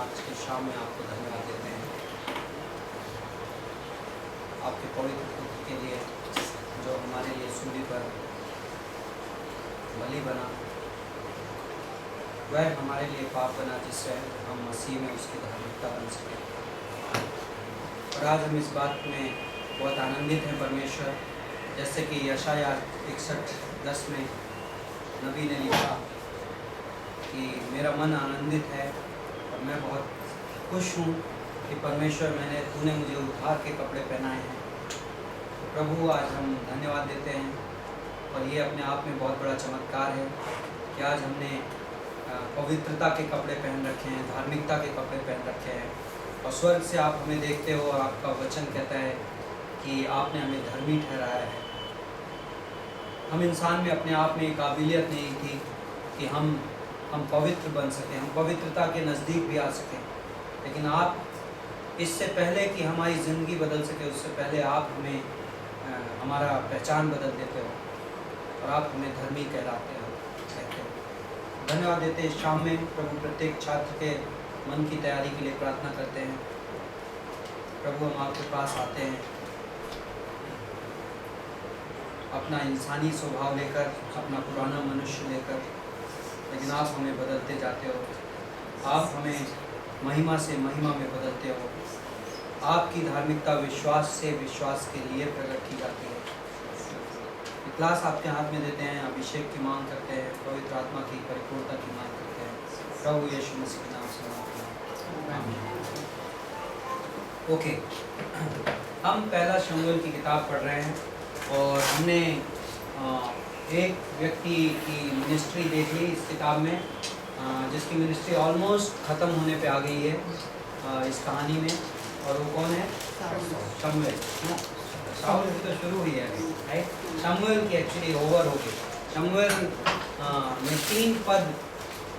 आज के शाम में आपको धन्यवाद देते हैं आपके पवित्र पुत्र के लिए जो हमारे लिए सूली पर बलि बना, वह हमारे लिए पाप बना जिससे हम मसीह में उसकी धार्मिकता बन सके। और आज हम इस बात में बहुत आनंदित हैं परमेश्वर, जैसे कि यशाया 61:10 में नबी ने लिखा कि मेरा मन आनंदित है और मैं बहुत खुश हूँ कि परमेश्वर तूने मुझे उद्धार के कपड़े पहनाए हैं। तो प्रभु आज हम धन्यवाद देते हैं, और ये अपने आप में बहुत बड़ा चमत्कार है कि आज हमने पवित्रता के कपड़े पहन रखे हैं, धार्मिकता के कपड़े पहन रखे हैं, और स्वर्ग से आप हमें देखते हो और आपका वचन कहता है कि आपने हमें धर्मी ठहराया है। हम इंसान में अपने आप में काबिलियत नहीं थी कि हम पवित्र बन सकें, हम पवित्रता के नज़दीक भी आ सकें, लेकिन आप इससे पहले कि हमारी ज़िंदगी बदल सके उससे पहले आप हमें हमारा पहचान बदल देते हो और आप हमें धर्मी कहते हो। धन्यवाद देते हैं शाम में प्रभु, प्रत्येक छात्र के मन की तैयारी के लिए प्रार्थना करते हैं। प्रभु हम आपके पास आते हैं अपना इंसानी स्वभाव लेकर, अपना पुराना मनुष्य लेकर, लेकिन आप हमें बदलते जाते हो, आप हमें महिमा से महिमा में बदलते हो। आपकी धार्मिकता विश्वास से विश्वास के लिए प्रकट की जाती है। क्लास आपके हाथ में देते हैं, अभिषेक की मांग करते हैं, पवित्र आत्मा की परिपूर्णता की मांग करते हैं, प्रभु यीशु मसीह के नाम से आमीन। ओके, हम पहला शमूएल की किताब पढ़ रहे हैं और हमने एक व्यक्ति की मिनिस्ट्री देख ली इस किताब में, जिसकी मिनिस्ट्री ऑलमोस्ट ख़त्म होने पे आ गई है इस कहानी में, और वो कौन है? शमूएल। शाऊल की तो शुरू हुई है अभी, राइट? शमूएल की एक्चुअली ओवर हो गई। शमूएल ने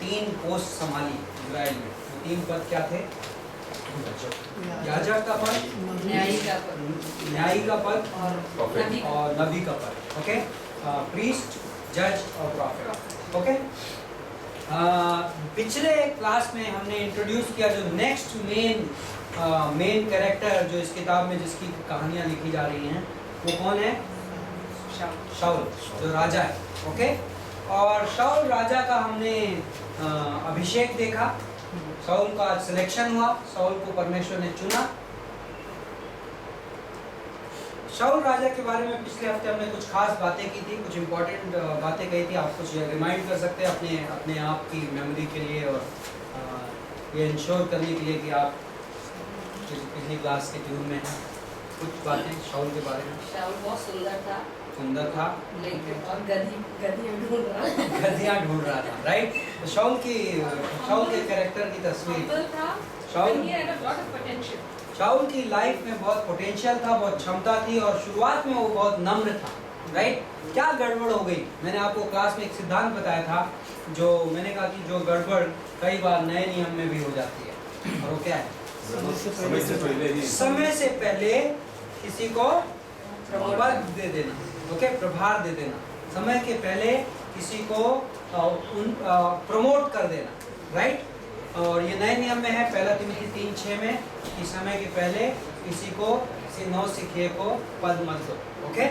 3 पोस्ट संभाली इजराइल में। 3 पद क्या थे? याजक का पद, न्यायी का पद और नबी का पद। ओके, प्रीस्ट, जज और प्रॉफिट। ओके, पिछले क्लास में हमने इंट्रोड्यूस किया जो नेक्स्ट मेन कैरेक्टर जो इस किताब में जिसकी कहानियां लिखी जा रही हैं, वो कौन है? शाऊल, जो राजा है। ओके, और शाऊल राजा का हमने अभिषेक देखा, शाऊल का सिलेक्शन हुआ, शाऊल को परमेश्वर ने चुना। शाऊल राजा के बारे में पिछले हफ्ते हमने कुछ खास बातें की थी, कुछ इम्पोर्टेंट बातें कही थी। आप कुछ रिमाइंड कर सकते हैं अपने आप की मेमोरी के लिए, और ये इंश्योर करने के लिए कि आप पिछली क्लास के ट्यून में हैं। कुछ बातें शाऊल के बारे में। शाऊल बहुत सुंदर था, लेकिन और गधियाँ ढूंढ रहा था, राइट? तो शाऊल के कैरेक्टर की तस्वीर, शाऊल की लाइफ में बहुत पोटेंशियल था, बहुत क्षमता थी, और शुरुआत में वो बहुत नम्र था, राइट? क्या गड़बड़ हो गई? मैंने आपको क्लास में एक सिद्धांत बताया था, जो मैंने कहा कि जो गड़बड़ कई बार नए नियम में भी हो जाती है, और वो क्या है? समय से पहले किसी को पद दे देना। ओके, प्रभार दे देना, समय के पहले किसी को प्रमोट कर देना, राइट? और ये नए नियम में है, 1 तिमोथी 3:6 में, कि समय के पहले किसी को नौसिखिए को पद मत दो। ओके,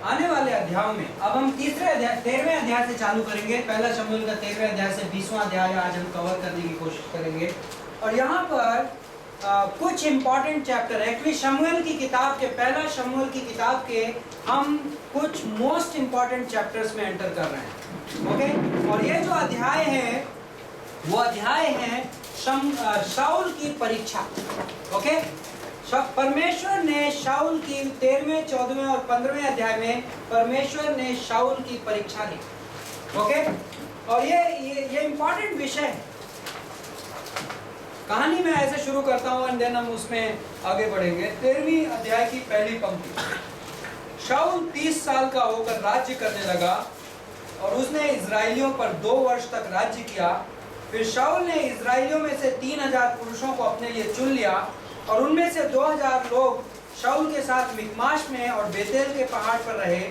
आने वाले अध्यायों में अब हम 13वें अध्याय से चालू करेंगे। पहला शमूएल का 13वें अध्याय से 20वां अध्याय आज हम कवर करने की कोशिश करेंगे, और यहाँ पर कुछ इम्पॉर्टेंट चैप्टर, एक्चुअली शमूएल की किताब के, पहला शमूएल की किताब के हम कुछ मोस्ट इम्पॉर्टेंट चैप्टर्स में एंटर कर रहे हैं। ओके, और ये जो अध्याय है वो अध्याय है शाऊल की परीक्षा। ओके, परमेश्वर ने शाऊल की 13वें, 14वें और 15वें अध्याय में परमेश्वर ने शाऊल की परीक्षा ली। ओके, और ये इम्पॉर्टेंट विषय है। कहानी में ऐसे शुरू करता हूँ एंड देन हम उसमें आगे बढ़ेंगे। 13वीं अध्याय की पहली पंक्ति, शाऊल 30 साल का होकर राज्य करने लगा और उसने इजराइलियों पर 2 वर्ष तक राज्य किया। फिर शाऊल ने इजराइलियों में से 3000 पुरुषों को अपने लिए चुन लिया, और उनमें से 2000 लोग शाऊल के साथ मिकमाश में और बेतेल के पहाड़ पर रहे,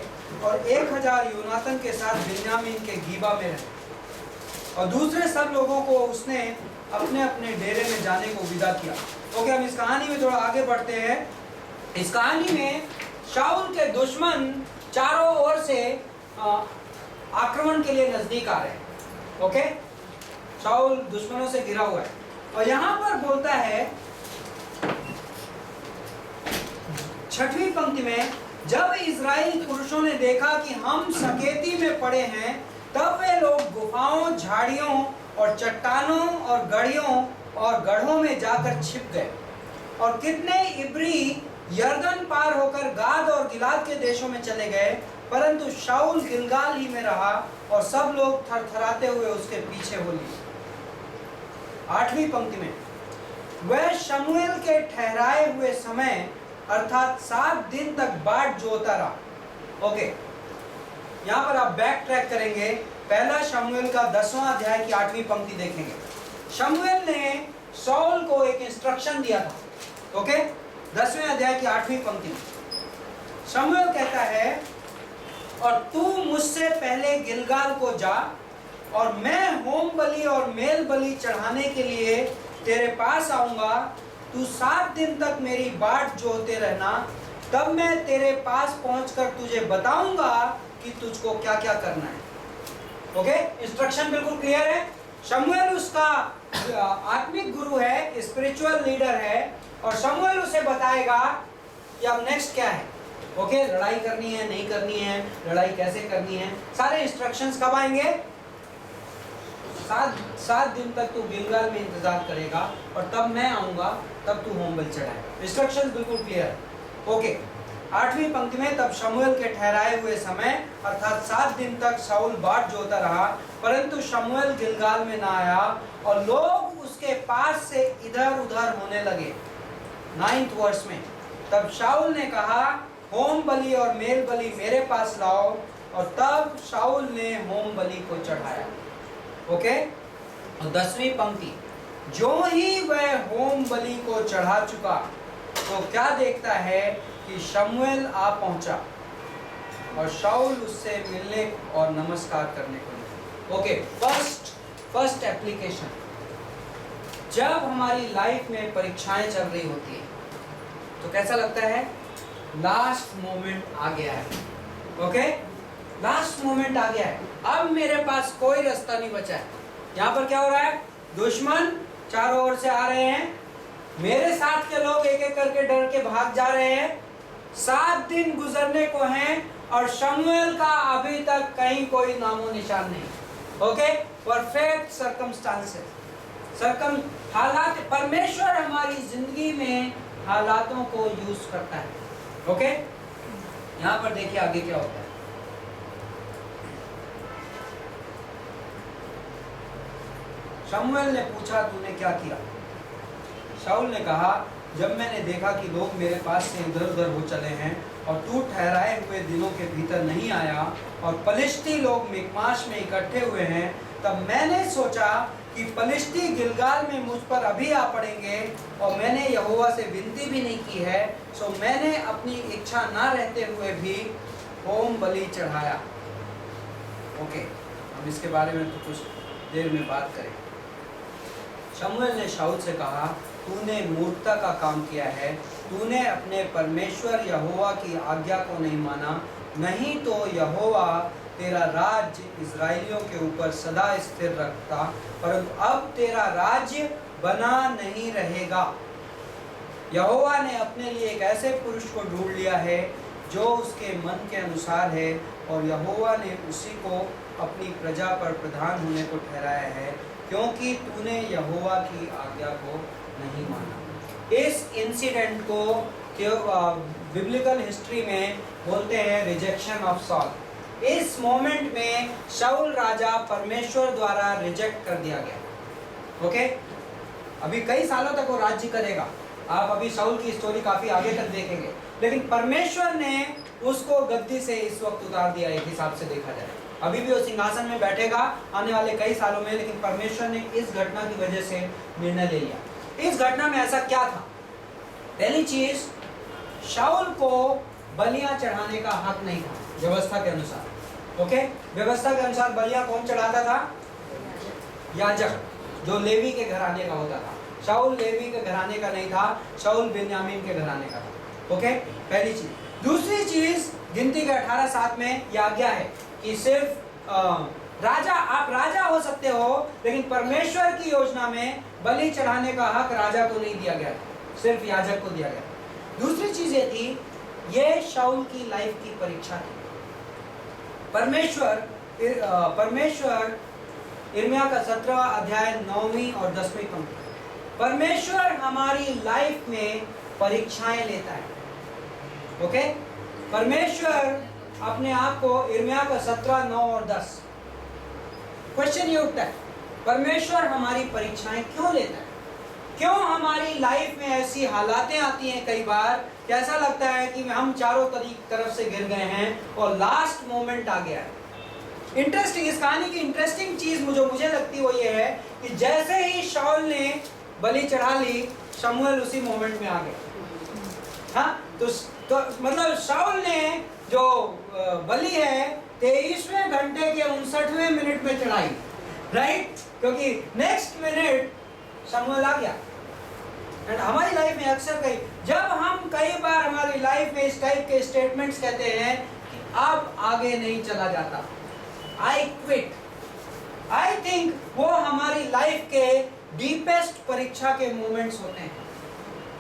और 1000 योनातन के साथ बिन्यामीन के गीबा में रहे, और दूसरे सब लोगों को उसने अपने अपने डेरे में जाने को विदा किया। ओके, हम इस कहानी में थोड़ा आगे बढ़ते हैं। इस कहानी में शाऊल के दुश्मन चारों ओर से आक्रमण के लिए नजदीक आ रहे हैं। ओके, शाऊल दुश्मनों से घिरा हुआ है, और यहां पर बोलता है 6वीं पंक्ति में, जब इज़राइल पुरुषों ने देखा कि हम सकेती में पड़े हैं, तब वे लोग गुफाओं, झाड़ियों और चट्टानों और गढ़ियों और गढ़ों में जाकर छिप गए। और कितने इब्री यरदन पार होकर गाद और गिलाद के देशों में चले गए, परंतु शाऊल गिलगाल ही में रहा और सब लोग थरथराते हुए उसके पीछे हो लिए। 8वीं पंक्ति में, वह शमूएल के ठहराए हुए समय अर्थात 7 दिन तक बाट जोता रहा। ओके, यहाँ पर आप बैक ट्रैक करेंगे, पहला शमूएल का 10वां अध्याय की 8वीं पंक्ति देखेंगे। शमूएल ने शाऊल को एक इंस्ट्रक्शन दिया था। ओके, 10वें अध्याय की 8वीं पंक्ति में शमूएल कहता है, और तू मुझसे पहले गिलगाल को जा, और मैं होम बलि और मेल बलि चढ़ाने के लिए तेरे पास आऊंगा। तू 7 दिन तक मेरी बाट जोते रहना, तब मैं तेरे पास पहुंचकर तुझे बताऊंगा कि तुझको क्या क्या करना है। ओके, इंस्ट्रक्शन बिल्कुल क्लियर है। शमूएल उसका आत्मिक गुरु है, स्पिरिचुअल लीडर है, और शमूएल उसे बताएगा कि अब नेक्स्ट क्या है। ओके, लड़ाई करनी है, नहीं करनी है, लड़ाई कैसे करनी है, सारे इंस्ट्रक्शंस कब आएंगे? 7 दिन तक तू गिलगाल में इंतजार करेगा, और तब मैं आऊंगा, तब तू होम बलि चढ़ाएगा। इंस्ट्रक्शंस बिल्कुल क्लियर है। ओके, 8वीं पंक्ति में, तब शमूएल के ठहराए हुए समय अर्थात 7 दिन तक शाऊल बाट जोता रहा, परंतु शमूएल गिलगाल में ना आया, और लोग उसके पास से इधर उधर होने लगे। 9th वर्ष में, तब शाऊल ने कहा, होम बलि और मेल बलि मेरे पास लाओ, और तब शाऊल ने होम बलि को चढ़ाया। ओके, और 10वीं पंक्ति, जो ही वह होम बलि को चढ़ा चुका, तो क्या देखता है कि शमूएल आ पहुंचा, और शाऊल उससे मिलने और नमस्कार करने को निकला। ओके, फर्स्ट एप्लीकेशन, जब हमारी लाइफ में परीक्षाएं चल रही होती है तो कैसा लगता है? लास्ट मोमेंट आ गया है। ओके, लास्ट मोमेंट आ गया है, अब मेरे पास कोई रास्ता नहीं बचा है। यहाँ पर क्या हो रहा है? दुश्मन चारों ओर से आ रहे हैं, मेरे साथ के लोग एक एक करके डर के भाग जा रहे हैं, 7 दिन गुजरने को हैं, और शमूएल का अभी तक कहीं कोई नामो निशान नहीं। ओके, परफेक्ट सर्कमस्टांसेस, हालात, परमेश्वर हमारी जिंदगी में हालातों को यूज करता है। ओके, यहाँ पर देखिए आगे क्या होता है। शमूएल ने पूछा, तूने क्या किया? शाऊल ने कहा, जब मैंने देखा कि लोग मेरे पास से इधर उधर हो चले हैं, और तू ठहराए हुए दिनों के भीतर नहीं आया, और पलिश्ती लोग मिकमाश में इकट्ठे हुए हैं, तब मैंने सोचा कि पलिश्ती गिलगाल में मुझ पर अभी आ पड़ेंगे, और मैंने यहोवा से विनती भी नहीं की है, सो मैंने अपनी इच्छा ना रहते हुए भी होम बलि चढ़ाया। ओके, हम इसके बारे में तो कुछ देर में बात करें। शमूएल ने शाऊल से कहा, तूने मूर्खता का काम किया है, तूने अपने परमेश्वर यहोवा की आज्ञा को नहीं माना, नहीं तो यहोवा तेरा राज्य इज़राइलियों के ऊपर सदा स्थिर रखता, परंतु अब तेरा राज्य बना नहीं रहेगा। यहोवा ने अपने लिए एक ऐसे पुरुष को ढूंढ लिया है जो उसके मन के अनुसार है, और यहोवा ने उसी को अपनी प्रजा पर प्रधान होने को ठहराया है, क्योंकि तूने यहोवा की आज्ञा को नहीं माना। इस इंसिडेंट को बिब्लिकल हिस्ट्री में बोलते हैं रिजेक्शन ऑफ सॉल। इस मोमेंट में शाऊल राजा परमेश्वर द्वारा रिजेक्ट कर दिया गया। ओके, अभी कई सालों तक वो राज्य करेगा, आप अभी शाऊल की स्टोरी काफी आगे तक देखेंगे, लेकिन परमेश्वर ने उसको गद्दी से इस वक्त उतार दिया। एक हिसाब से देखा जाए अभी भी वो सिंहासन में बैठेगा आने वाले कई सालों में, लेकिन परमेश्वर ने इस घटना की वजह से निर्णय ले लिया। इस घटना में ऐसा क्या था? पहली चीज, शाऊल को बलियां चढ़ाने का हक नहीं था। व्यवस्था के अनुसार। ओके, व्यवस्था के अनुसार बलियां कौन चढ़ाता था? याजक, जो लेवी के घराने का होता था। शाऊल लेवी के घराने का नहीं था, शाऊल बिन्यामीन के घराने का था। ओके, पहली चीज। दूसरी चीज, गिनती के 18:7 में यह आज्ञा है कि सिर्फ राजा, आप राजा हो सकते हो, लेकिन परमेश्वर की योजना में बलि चढ़ाने का हक राजा को नहीं दिया गया, सिर्फ याजक को दिया गया। दूसरी चीज ये थी, ये शाऊल की लाइफ की परीक्षा थी। परमेश्वर यिर्मयाह का 17वां अध्याय 9वीं और 10वीं पंक्ति, परमेश्वर हमारी लाइफ में परीक्षाएं लेता है। ओके, परमेश्वर अपने आप को, यिर्मयाह का 17, 9 और 10, क्वेश्चन ये उठता है, परमेश्वर हमारी परीक्षाएं क्यों लेता है? क्यों हमारी लाइफ में ऐसी हालातें आती हैं कई बार कि ऐसा लगता है कि हम चारों तरफ से गिर गए हैं और लास्ट मोमेंट आ गया है। इंटरेस्टिंग, इस कहानी की इंटरेस्टिंग चीज मुझे लगती वो ये है कि जैसे ही शाऊल ने बलि चढ़ा ली, शमूएल उसी मोमेंट में आ गए। हाँ, तो मतलब शाऊल ने जो बलि है 23वें घंटे के 59वें मिनट में चढ़ाई, राइट? क्योंकि नेक्स्ट मिनट शमूएल आ गया। एंड हमारी लाइफ में अक्सर कई बार हमारी लाइफ में इस टाइप के स्टेटमेंट्स कहते हैं कि अब आगे नहीं चला जाता, आई क्विट। आई थिंक वो हमारी लाइफ के डीपेस्ट परीक्षा के मोमेंट्स होते हैं।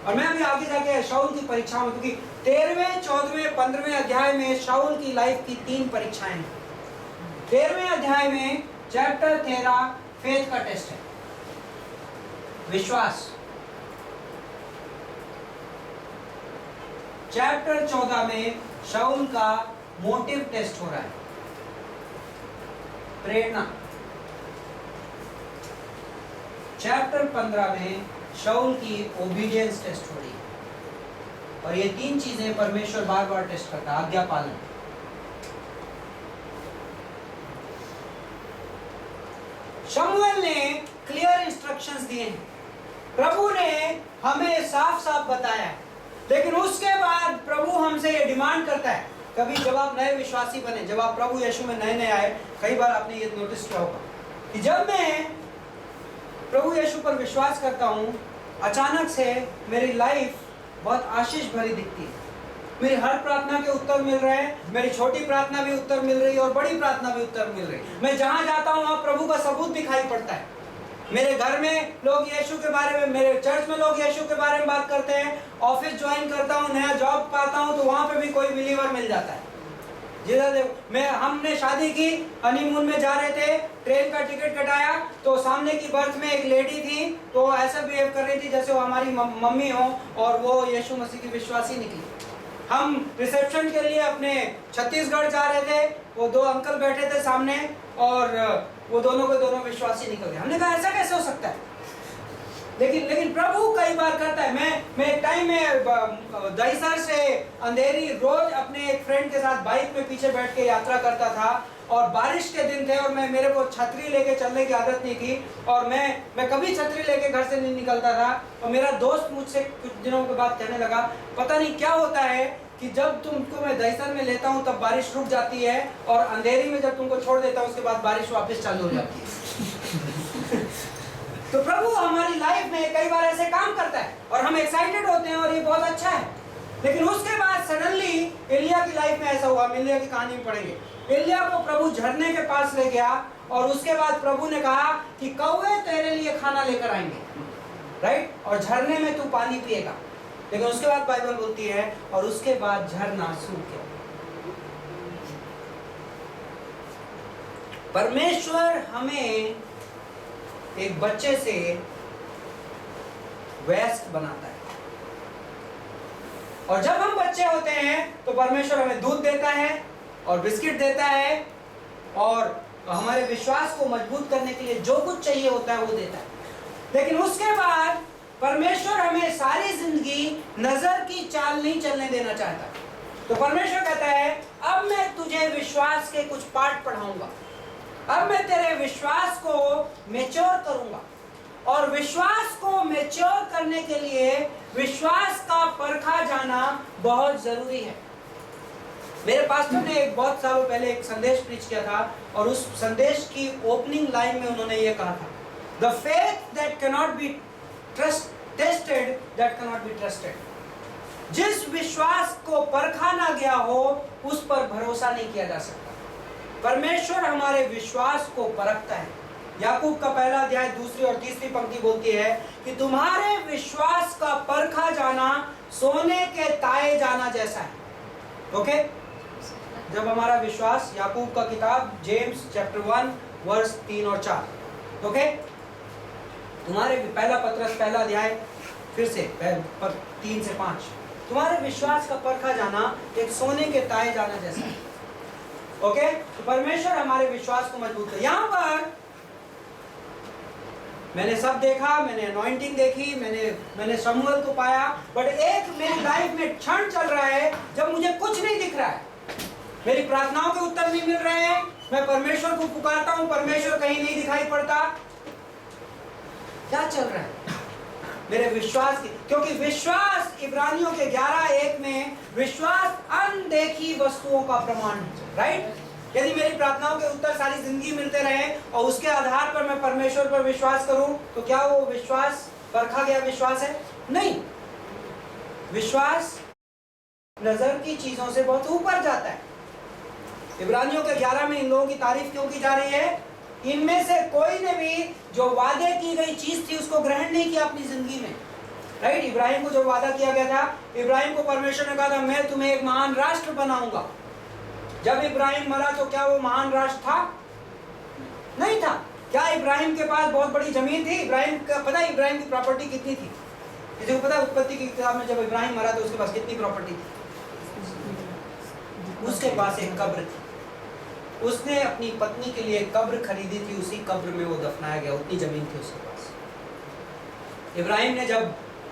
और मैं अभी आगे जाके शाऊल की परीक्षाओं में, क्योंकि 13वें, 14वें, 15वें अध्याय में शाऊल की लाइफ की 3 परीक्षाएं हैं। 13वें अध्याय में चैप्टर 13 फेथ का टेस्ट है, विश्वास। चैप्टर 14 में शाऊल का मोटिव टेस्ट हो रहा है, प्रेरणा। चैप्टर 15 में शाऊल की ओबीडियंस टेस्ट हो रही है। और ये 3 चीजें परमेश्वर बार बार टेस्ट करता है, आज्ञा पालन। शमूएल ने क्लियर इंस्ट्रक्शंस दिए हैं, प्रभु ने हमें साफ साफ बताया है, लेकिन उसके बाद प्रभु हमसे ये डिमांड करता है, कभी जब आप नए विश्वासी बने, जब आप प्रभु यीशु में नए नए आए, कई बार आपने ये नोटिस किया होगा कि जब मैं प्रभु यीशु पर विश्वास करता हूँ, अचानक से मेरी लाइफ बहुत आशीष भरी दिखती है। मेरी हर प्रार्थना के उत्तर मिल रहे हैं, मेरी छोटी प्रार्थना भी उत्तर मिल रही है और बड़ी प्रार्थना भी उत्तर मिल रही है। मैं जहाँ जाता हूँ वहाँ प्रभु का सबूत दिखाई पड़ता है। मेरे घर में लोग यीशु के बारे में, मेरे चर्च में लोग यीशु के बारे में बात करते हैं, ऑफिस ज्वाइन करता हूँ, नया जॉब पाता हूँ तो वहाँ पे भी कोई बिलीवर मिल जाता है। हमने शादी की, हनीमून में जा रहे थे, ट्रेन का टिकट कटाया तो सामने की बर्थ में एक लेडी थी, तो ऐसा बिहेव कर रही थी जैसे वो हमारी मम्मी हो, और वो यीशु मसीह की विश्वासी निकली। हम रिसेप्शन के लिए अपने छत्तीसगढ़ जा रहे थे, वो 2 अंकल बैठे थे सामने और वो दोनों के दोनों विश्वासी निकल गए। हमने कहा ऐसा कैसे हो सकता है? लेकिन प्रभु कई बार करता है। मैं एक टाइम में दहीसर से अंधेरी रोज अपने एक फ्रेंड के साथ बाइक में पीछे बैठ के यात्रा करता था, और बारिश के दिन थे और मेरे को छतरी लेके चलने की आदत नहीं थी, और मैं कभी छतरी लेके घर से नहीं निकलता था। और मेरा दोस्त मुझसे कुछ दिनों के बाद कहने लगा, पता नहीं क्या होता है कि जब तुमको मैं दहीसर में लेता हूँ तब बारिश रुक जाती है, और अंधेरी में जब तुमको छोड़ देता हूँ उसके बाद बारिश वापस चालू हो जाती है। तो प्रभु हमारी लाइफ में कई बार ऐसे काम करता है और हम एक्साइटेड होते हैं और ये बहुत अच्छा है, लेकिन उसके बाद सडनली एलिया की लाइफ में ऐसा हुआ। हम एलिया की कहानी में पढ़ेंगे। एलिया को प्रभु झरने के पास ले गया और उसके बाद प्रभु ने कहा कि कौवे तेरे लिए खाना लेकर आएंगे, राइट, और झरने में तू पानी पिएगा। लेकिन उसके बाद बाइबल बोलती है और उसके बाद झरना सूख गया। परमेश्वर हमें एक बच्चे से वयस्क बनाता है, और जब हम बच्चे होते हैं तो परमेश्वर हमें दूध देता है और बिस्किट देता है, और हमारे विश्वास को मजबूत करने के लिए जो कुछ चाहिए होता है वो देता है। लेकिन उसके बाद परमेश्वर हमें सारी जिंदगी नजर की चाल नहीं चलने देना चाहता। तो परमेश्वर कहता है, अब मैं तुझे विश्वास के कुछ पाठ पढ़ाऊंगा, अब मैं तेरे विश्वास को मैच्योर करूंगा। और विश्वास को मैच्योर करने के लिए विश्वास का परखा जाना बहुत जरूरी है। मेरे पास्टर ने एक बहुत सालों पहले एक संदेश प्रीच किया था और उस संदेश की ओपनिंग लाइन में उन्होंने ये कहा था, the faith that cannot be tested that cannot be trusted. जिस विश्वास को परखा ना गया हो उस पर भरोसा नहीं किया जा सकता। परमेश्वर हमारे विश्वास को परखता है। याकूब का पहला अध्याय 2 और 3 पंक्ति बोलती है कि तुम्हारे विश्वास का परखा जाना सोने के ताए जाना जैसा है। ओके, जब हमारा विश्वास, याकूब का किताब जेम्स चैप्टर 1 वर्स 3 और 4। ओके, तुम्हारे पहला पत्रस पहला अध्याय फिर से 3 से 5, तुम्हारे विश्वास का परखा जाना एक सोने के ताए जाना जैसा है। ओके, तो परमेश्वर हमारे विश्वास को मजबूत करे। यहां पर मैंने सब देखा, मैंने अनॉइंटिंग देखी, मैंने शमूएल को पाया, बट एक मेरी लाइफ में क्षण चल रहा है जब मुझे कुछ नहीं दिख रहा है। मेरी प्रार्थनाओं के उत्तर नहीं मिल रहे हैं, मैं परमेश्वर को पुकारता हूं, परमेश्वर कहीं नहीं दिखाई पड़ता। क्या चल रहा है मेरे विश्वास की? क्योंकि विश्वास इब्रानियों के 11:1 में विश्वास अनदेखी वस्तुओं का प्रमाण है, राइट? यदि मेरी प्रार्थनाओं के उत्तर सारी जिंदगी मिलते रहे और उसके आधार पर मैं परमेश्वर पर विश्वास करूं तो क्या वो विश्वास परखा गया विश्वास है? नहीं। विश्वास नजर की चीजों से बहुत ऊपर जाता है। इब्रानियों के 11 में इन लोगों की तारीफ क्यों की जा रही है? इनमें से कोई ने भी जो वादे की गई चीज थी उसको ग्रहण नहीं किया अपनी जिंदगी में, राइट? इब्राहिम को जो वादा किया गया था, इब्राहिम को परमेश्वर ने कहा था मैं तुम्हें एक महान राष्ट्र बनाऊंगा। जब इब्राहिम मरा तो क्या वो महान राष्ट्र था? नहीं था। क्या इब्राहिम के पास बहुत बड़ी जमीन थी? इब्राहिम का पता है इब्राहिम की प्रॉपर्टी कितनी थी? किसी को पता है उत्पत्ति की किताब में जब इब्राहिम मरा तो उसके पास कितनी प्रॉपर्टी थी? उसके पास एक कब्र थी। उसने अपनी पत्नी के लिए एक कब्र खरीदी थी, उसी कब्र में वो दफनाया गया, उतनी जमीन थी उसके पास। इब्राहिम ने जब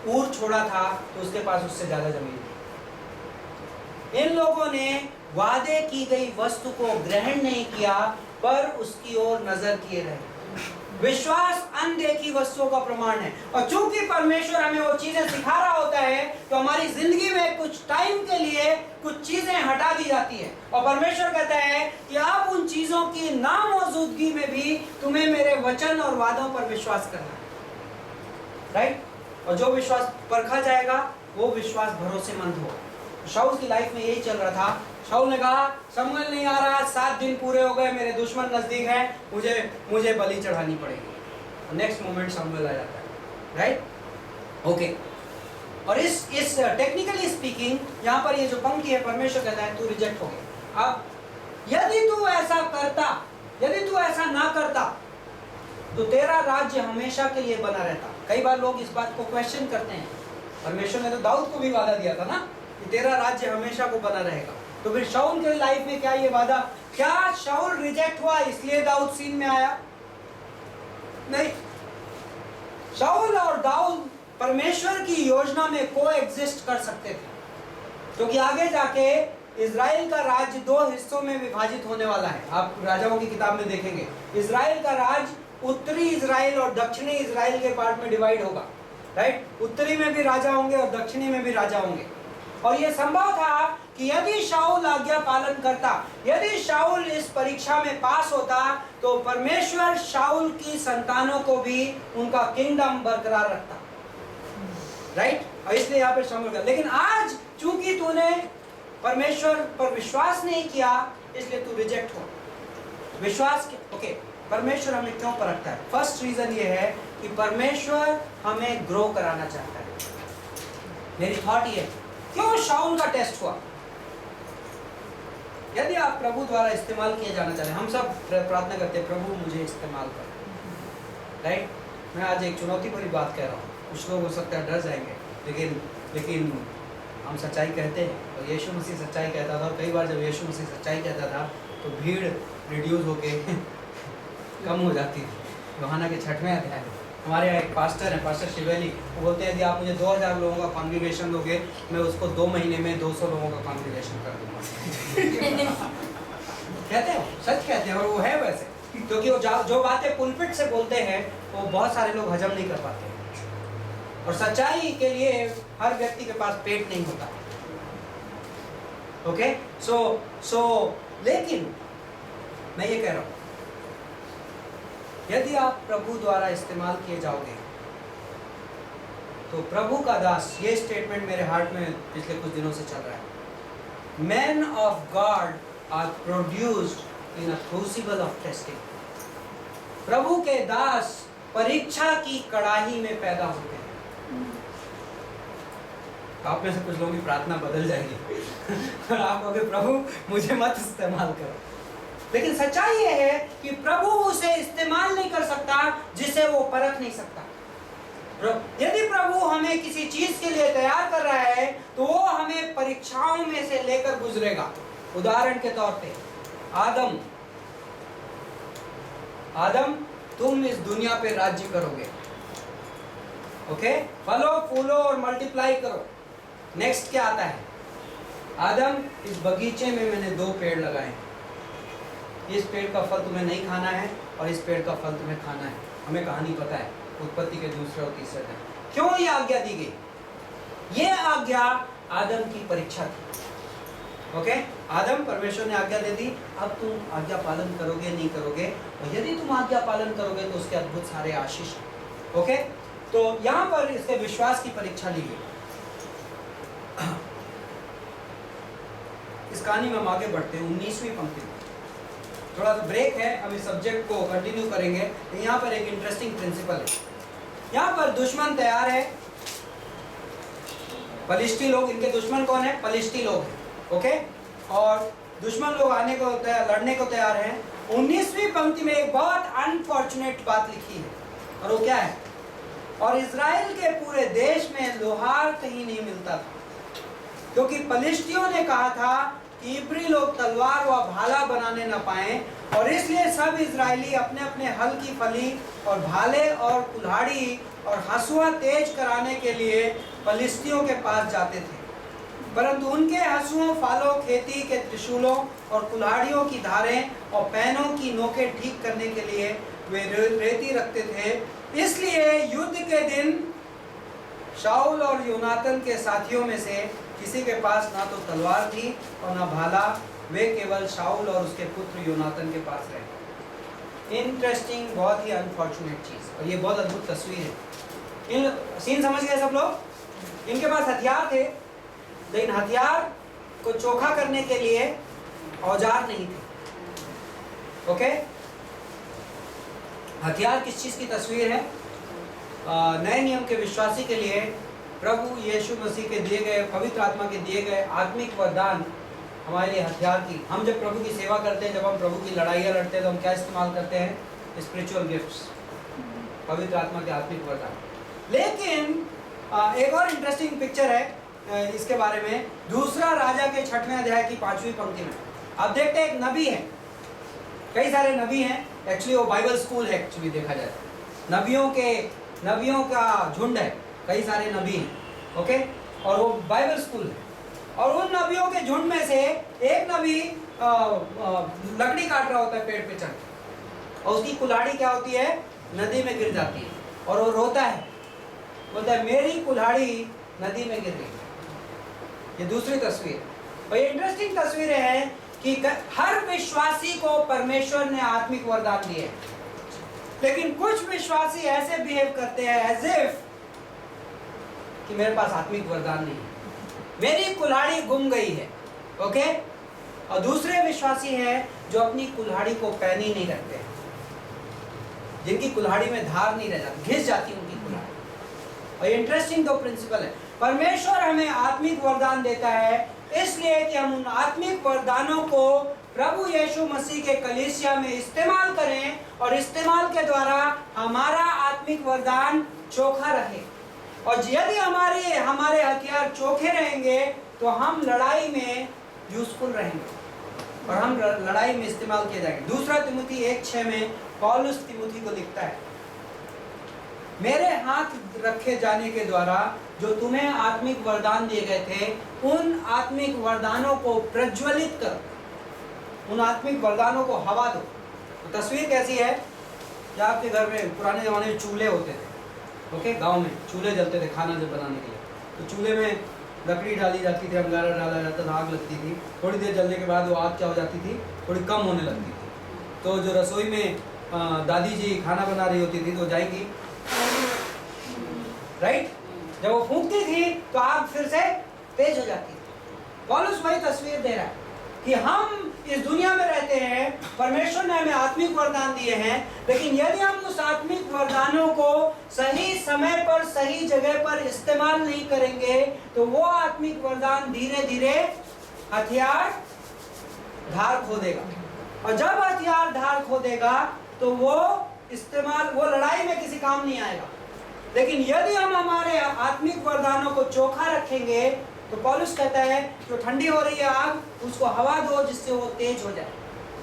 ऊर छोड़ा था तो उसके पास उससे ज्यादा जमीन थी। इन लोगों ने वादे की गई वस्तु को ग्रहण नहीं किया पर उसकी ओर नजर किए रहे। विश्वास अनदेखी वस्तुओं का प्रमाण है। और चूंकि परमेश्वर हमें वो चीजें सिखा रहा होता है तो हमारी जिंदगी में कुछ टाइम के लिए कुछ चीजें हटा दी जाती है और परमेश्वर कहता है कि अब उन चीजों की नामौजूदगी में भी तुम्हें मेरे वचन और वादों पर विश्वास करना है, राइट? और जो विश्वास परखा जाएगा वो विश्वास भरोसेमंद हो। शाऊल की लाइफ में यही चल रहा था। शाऊल ने कहा शमूएल नहीं आ रहा, 7 दिन पूरे हो गए, मेरे दुश्मन नजदीक हैं, मुझे बलि चढ़ानी पड़ेगी। नेक्स्ट मोमेंट शमूएल आ जाता है, राइट? ओके। और इस टेक्निकली स्पीकिंग यहाँ पर ये जो पंक्ति है, परमेश्वर कहता है तू रिजेक्ट हो गया। अब यदि तू ऐसा करता, यदि तू ऐसा ना करता तो तेरा राज्य हमेशा के लिए बना रहता। कई बार लोग इस बात को क्वेश्चन करते हैं। परमेश्वर ने तो दाऊद को भी वादा दिया था ना कि तेरा राज्य हमेशा को बना रहेगा। तो फिर शाऊल के लाइफ में क्या ये वादा, क्या शाऊल रिजेक्ट हुआ इसलिए दाऊद सीन में आया? नहीं। शाऊल और दाऊद परमेश्वर की योजना में को एग्जिस्ट कर सकते थे, क्योंकि आगे जाके इजराइल का राज्य 2 हिस्सों में विभाजित होने वाला है। आप राजाओं की किताब में देखेंगे इजराइल का राज्य उत्तरी इजराइल और दक्षिणी इजराइल के पार्ट में डिवाइड होगा, राइट? उत्तरी में भी राजा होंगे और दक्षिणी में भी राजा होंगे। और यह संभव था कि यदि शाऊल आज्ञा पालन करता, यदि शाऊल इस परीक्षा में पास होता तो परमेश्वर शाऊल की संतानों को भी उनका किंगडम बरकरार रखता, राइट? और इसलिए यहाँ पे शामिल कर। लेकिन आज चूंकि तूने परमेश्वर पर विश्वास नहीं किया इसलिए तू रिजेक्ट हो। विश्वास ओके, परमेश्वर हमें क्यों परखता है? फर्स्ट रीजन ये है कि परमेश्वर हमें ग्रो कराना चाहता है। मेरी थॉट ये है, क्यों शाऊल का टेस्ट हुआ? यदि आप प्रभु द्वारा इस्तेमाल किए जाना चाहते हैं, हम सब प्रार्थना करते हैं प्रभु मुझे इस्तेमाल कर, राइट? मैं आज एक चुनौती भरी बात कह रहा हूँ, कुछ लोग हो सकता है डर जाएंगे, लेकिन हम सच्चाई कहते हैं और यीशु मसीह सच्चाई कहता था। और कई बार जब यीशु मसीह सच्चाई कहता था तो भीड़ रिड्यूस होके कम हो जाती थी। यूहन्ना के 6वें अध्याय में हमारे यहाँ एक पास्टर है, पास्टर शिवेली, वो बोलते हैं यदि आप मुझे 2000 लोगों का कॉन्ग्रीगेशन दोगे मैं उसको 2 महीने में 200 लोगों का कॉन्ग्रीगेशन कर दूंगा। कहते हैं, सच कहते हैं, और वो है वैसे, क्योंकि वो जो बातें पुलपिट से बोलते हैं वो बहुत सारे लोग हजम नहीं कर पाते। और सच्चाई के लिए हर व्यक्ति के पास पेट नहीं होता। ओके, सो लेकिन मैं ये कह रहा हूं, यदि आप प्रभु द्वारा इस्तेमाल किए जाओगे तो प्रभु का दास, ये स्टेटमेंट मेरे हार्ट में पिछले कुछ दिनों से चल रहा है, man of God are produced in a crucible of testing. प्रभु के दास परीक्षा की कड़ाही में पैदा होते हैं। आप में से कुछ लोगों की प्रार्थना बदल जाएगी और आप कहोगे प्रभु मुझे मत इस्तेमाल करो, लेकिन सच्चाई ये है कि प्रभु उसे इस्तेमाल नहीं कर सकता जिसे वो परख नहीं सकता। यदि प्रभु हमें किसी चीज के लिए तैयार कर रहा है तो वो हमें परीक्षाओं में से लेकर गुजरेगा। उदाहरण के तौर पे आदम तुम इस दुनिया पे राज्य करोगे, ओके, फलो फूलो और मल्टीप्लाई करो। नेक्स्ट क्या आता है, आदम इस बगीचे में मैंने 2 पेड़ लगाए, इस पेड़ का फल तुम्हें नहीं खाना है और इस पेड़ का फल तुम्हें खाना है। हमें कहानी पता है, उत्पत्ति के 2 और 3 दिन। क्यों ये आज्ञा दी गई? ये आज्ञा आदम की परीक्षा थी। ओके, आदम, परमेश्वर ने आज्ञा दे दी, अब तुम आज्ञा पालन करोगे नहीं करोगे, और यदि तुम आज्ञा पालन करोगे तो उसके अद्भुत सारे आशीष। ओके, तो यहां पर इसके विश्वास की परीक्षा ली गई। इस कहानी में हम आगे बढ़ते हैं 19वीं पंक्ति में। थोड़ा सा ब्रेक है, हम इस सब्जेक्ट को कंटिन्यू करेंगे। तो यहाँ पर एक इंटरेस्टिंग प्रिंसिपल है। यहाँ पर दुश्मन तैयार है, पलिश्ती लोग। इनके दुश्मन कौन है? पलिश्ती लोग हैं। ओके, और दुश्मन लोग आने को लड़ने को तैयार हैं। 19वीं पंक्ति में एक बहुत अनफॉर्चुनेट बात लिखी है, और वो क्या है? और इजराइल के पूरे देश में लोहार कहीं नहीं मिलता था, क्योंकि पलिश्तियों ने कहा था कि इब्री लोग तलवार व भाला बनाने न पाएं, और इसलिए सब इजरायली अपने अपने हल की फली और भाले और कुल्हाड़ी और हंसुआ तेज कराने के लिए पलिश्तियों के पास जाते थे। परंतु उनके हंसुओं, फालों, खेती के त्रिशूलों और कुल्हाड़ियों की धारें और पैनों की नोकें ठीक करने के लिए वे रेती रखते थे। इसलिए युद्ध के दिन शाऊल और योनातन के साथियों में से किसी के पास ना तो तलवार थी और ना भाला, वे केवल शाऊल और उसके पुत्र योनातन के पास रहे। इंटरेस्टिंग, बहुत ही अनफॉर्चुनेट चीज, और ये बहुत अद्भुत तस्वीर है। इन सीन समझ गए सब लोग? इनके पास हथियार थे, लेकिन हथियार को चोखा करने के लिए औजार नहीं थे। ओके, हथियार किस चीज की तस्वीर है? नए नियम के विश्वासी के लिए प्रभु यीशु मसीह के दिए गए, पवित्र आत्मा के दिए गए आत्मिक वरदान हमारे लिए हथियार की। हम जब प्रभु की सेवा करते हैं, जब हम प्रभु की लड़ाइयाँ लड़ते हैं, तो हम क्या इस्तेमाल करते हैं? स्पिरिचुअल गिफ्ट्स, पवित्र आत्मा के आत्मिक वरदान। लेकिन एक और इंटरेस्टिंग पिक्चर है इसके बारे में, दूसरा राजा के 6वें अध्याय की 5वीं पंक्ति में। आप देखते हैं एक नबी है, कई सारे नबी हैं। एक्चुअली वो बाइबल स्कूल है, एक्चुअली देखा जाए नबियों का झुंड है, कई सारे नबी हैं। ओके, और वो बाइबल स्कूल है, और उन नबियों के झुंड में से एक नबी लकड़ी काट रहा होता है पेड़ पे चढ़, और उसकी कुल्हाड़ी क्या होती है? नदी में गिर जाती है, और वो रोता है, बोलता है मेरी कुल्हाड़ी नदी में गिर गई। ये दूसरी तस्वीर, और ये इंटरेस्टिंग तस्वीरें हैं कि हर विश्वासी को परमेश्वर ने आत्मिक वरदान दिए, लेकिन कुछ विश्वासी ऐसे बिहेव करते हैं एज इफ कि मेरे पास आत्मिक वरदान नहीं है, मेरी कुल्हाड़ी गुम गई है। ओके, और दूसरे विश्वासी हैं जो अपनी कुल्हाड़ी को पैनी नहीं रखते हैं, जिनकी कुल्हाड़ी में धार नहीं रह जाती, घिस जाती उनकी कुल्हाड़ी। और इंटरेस्टिंग दो प्रिंसिपल है। परमेश्वर हमें आत्मिक वरदान देता है इसलिए कि हम उन आत्मिक वरदानों को प्रभु यीशु मसीह के कलीसिया में इस्तेमाल करें, और इस्तेमाल के द्वारा हमारा आत्मिक वरदान चोखा रहे। और यदि हमारे हथियार चोखे रहेंगे तो हम लड़ाई में यूजफुल रहेंगे, और हम लड़ाई में इस्तेमाल किए जाएंगे। दूसरा तिमुथी 1:6 में पौलुस तिमुथी को लिखता है, मेरे हाथ रखे जाने के द्वारा जो तुम्हें आत्मिक वरदान दिए गए थे, उन आत्मिक वरदानों को प्रज्वलित करो, उन आत्मिक वरदानों को हवा दो। तो तस्वीर कैसी है कि आपके घर में पुराने ज़माने में चूल्हे होते थे। ओके, गांव में चूल्हे जलते थे खाना जब बनाने के लिए, तो चूल्हे में लकड़ी डाली जाती थी, अंगारा डाला जाता था, आग लगती थी, थोड़ी देर जलने के बाद वो आग क्या हो जाती थी, थोड़ी कम होने लगती थी। तो जो रसोई में दादी जी खाना बना रही होती थी तो जाएंगी, राइट, जब वो फूंकती थी तो आग फिर से तेज हो जाती थी। पौलुस वही तस्वीर दे रहा है कि हम इस दुनिया में रहते हैं, परमेश्वर ने हमें आत्मिक वरदान दिए हैं, लेकिन यदि हम उस आत्मिक वरदानों को सही समय पर सही जगह पर इस्तेमाल नहीं करेंगे तो वो आत्मिक वरदान धीरे धीरे हथियार धार खो देगा, और जब हथियार धार खो देगा तो वो लड़ाई में किसी काम नहीं आएगा। लेकिन यदि हम हमारे आत्मिक वरदानों को चोखा रखेंगे तो पौलुस कहता है जो ठंडी हो रही है आग, उसको हवा दो जिससे वो तेज हो जाए।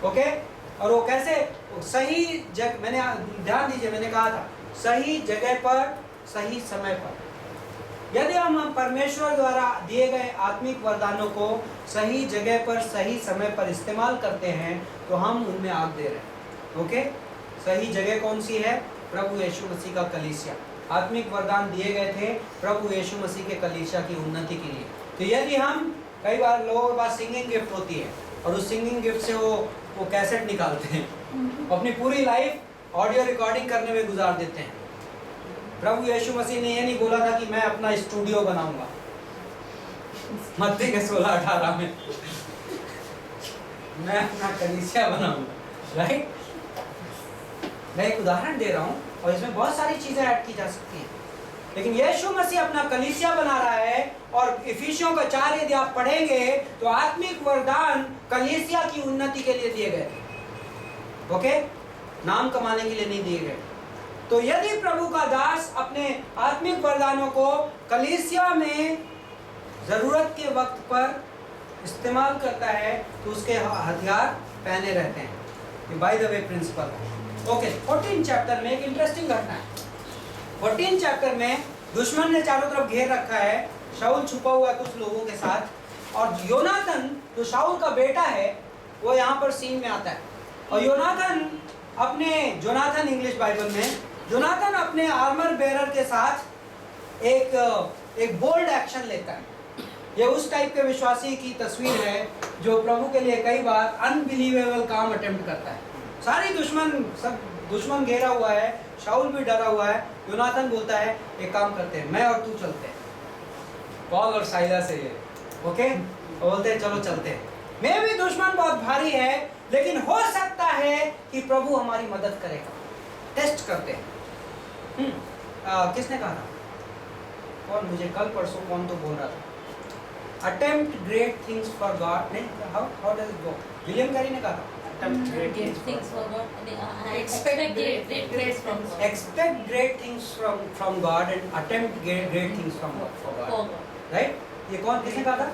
ओके, और वो कैसे, सही जगह, मैंने ध्यान दीजिए, मैंने कहा था सही जगह पर सही समय पर। यदि हम परमेश्वर द्वारा दिए गए आत्मिक वरदानों को सही जगह पर सही समय पर इस्तेमाल करते हैं तो हम उनमें आग दे रहे हैं। ओके, सही जगह कौन सी है? प्रभु यीशु मसीह का कलीसिया। आत्मिक वरदान दिए गए थे प्रभु यीशु मसीह के कलीसिया की उन्नति के लिए। तो यदि हम, कई बार लोगों के पास सिंगिंग गिफ्ट होती है और उस सिंगिंग गिफ्ट से वो कैसेट निकालते हैं, अपनी पूरी लाइफ ऑडियो रिकॉर्डिंग करने में गुजार देते हैं। प्रभु यीशु मसीह ने ये नहीं बोला था कि मैं अपना स्टूडियो बनाऊंगा, मत्ती के 16-18 में मैं अपना कलीसिया बनाऊंगा, राइट। मैं एक उदाहरण दे रहा हूँ और इसमें बहुत सारी चीजें ऐड की जा सकती हैं, लेकिन यीशु मसीह अपना कलीसिया बना रहा है। और इफिसियों का 4 यदि आप पढ़ेंगे तो आत्मिक वरदान कलीसिया की उन्नति के लिए दिए गए थे। ओके, नाम कमाने के लिए नहीं दिए गए। तो यदि प्रभु का दास अपने आत्मिक वरदानों को कलीसिया में जरूरत के वक्त पर इस्तेमाल करता है तो उसके हथियार पहने रहते हैं। By the way principal. Okay, 14 chapter में एक इंटरेस्टिंग घटना है। 14 चैप्टर में दुश्मन ने चारों तरफ घेर रखा है, शाऊल छुपा हुआ है कुछ लोगों के साथ, और योनाथन जो शाऊल का बेटा है वो यहाँ पर सीन में आता है। और जोनाथन इंग्लिश बाइबल में, जोनाथन अपने आर्मर बेरर के साथ एक बोल्ड एक्शन लेता है। ये उस टाइप के विश्वासी की तस्वीर है जो प्रभु के लिए कई बार अनबिलीवेबल काम अटेम्प्ट करता है। सारी दुश्मन घेरा हुआ है, शाऊल भी डरा हुआ है। योनाथन बोलता है एक काम करते हैं, मैं और तू चलते हैं, पॉल और साइला से ये, ओके, बोलते हैं चलो चलते हैं। मैं भी दुश्मन बहुत भारी है, लेकिन हो सकता है कि प्रभु हमारी मदद करेगा। टेस्ट करते हैं। किसने कहा था? कौन, मुझे कल परसों कौन तो बोल रहा था, attempt great things for God. नहीं, how does it go? William Carey ने कहा था attempt great things for God, expect great things from God and attempt great things from God, right? ये कौन, किसने कहा था?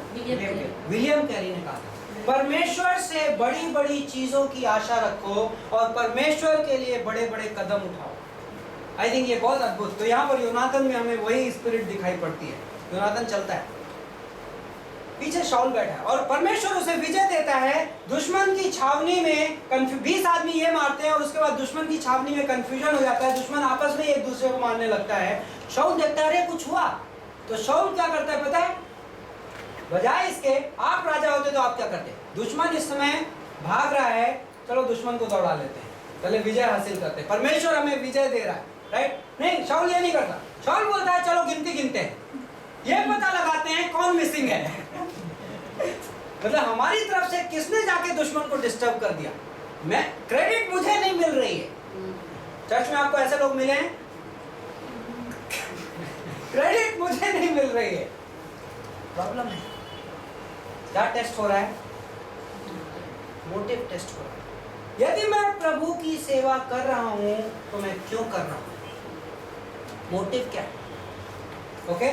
विलियम कैरी ने कहा था। परमेश्वर से बड़ी बड़ी चीजों की आशा रखो और परमेश्वर के लिए बड़े बड़े कदम उठाओ। आई थिंक ये बहुत अद्भुत। तो यहाँ पर योनाथन में हमें वही स्पिरिट दिखाई पड़ती है। योनाथन चलता है, पीछे शाऊल बैठा है और परमेश्वर उसे विजय देता है। दुश्मन की छावनी में 20 आदमी ये मारते हैं और उसके बाद दुश्मन की छावनी में कंफ्यूजन हो जाता है, दुश्मन आपस में एक दूसरे को मारने लगता है। शाऊल देखता है अरे कुछ हुआ, तो शाऊल क्या करता है पता है? बजाय इसके, आप राजा होते तो आप क्या करते? दुश्मन इस समय भाग रहा है, चलो दुश्मन को दौड़ा लेते हैं, पहले विजय हासिल करते हैं, परमेश्वर हमें विजय दे रहा है, राइट? नहीं, शाऊल ये नहीं करता। शाऊल बोलता है चलो गिनती गिनते हैं, ये पता लगाते हैं कौन मिसिंग है। मतलब हमारी तरफ से किसने जाके दुश्मन को डिस्टर्ब कर दिया। मैं, क्रेडिट मुझे नहीं मिल रही है। चर्च में आपको ऐसे लोग मिले हैं? क्रेडिट मुझे नहीं मिल रही है, प्रॉब्लम है। क्या टेस्ट हो रहा है? मोटिव टेस्ट हो रहा है। यदि मैं प्रभु की सेवा कर रहा हूं तो मैं क्यों कर रहा हूं? मोटिव क्या है? ओके,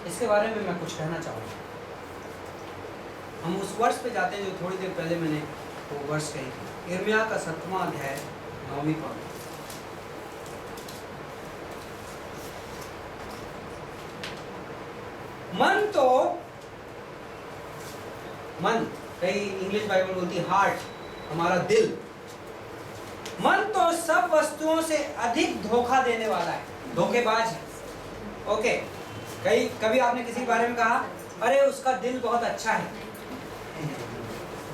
इसके बारे में मैं कुछ कहना चाहूँगा। हम उस वर्ष पे जाते हैं जो थोड़ी देर पहले मैंने वो वर्ष कही थी, यिर्मयाह का 7वां अध्याय 9वीं पद। मन, कई इंग्लिश बाइबल बोलती है हार्ट, हमारा दिल। मन तो सब वस्तुओं से अधिक धोखा देने वाला है, धोखेबाज है। ओके, कभी आपने किसी के बारे में कहा अरे उसका दिल बहुत अच्छा है?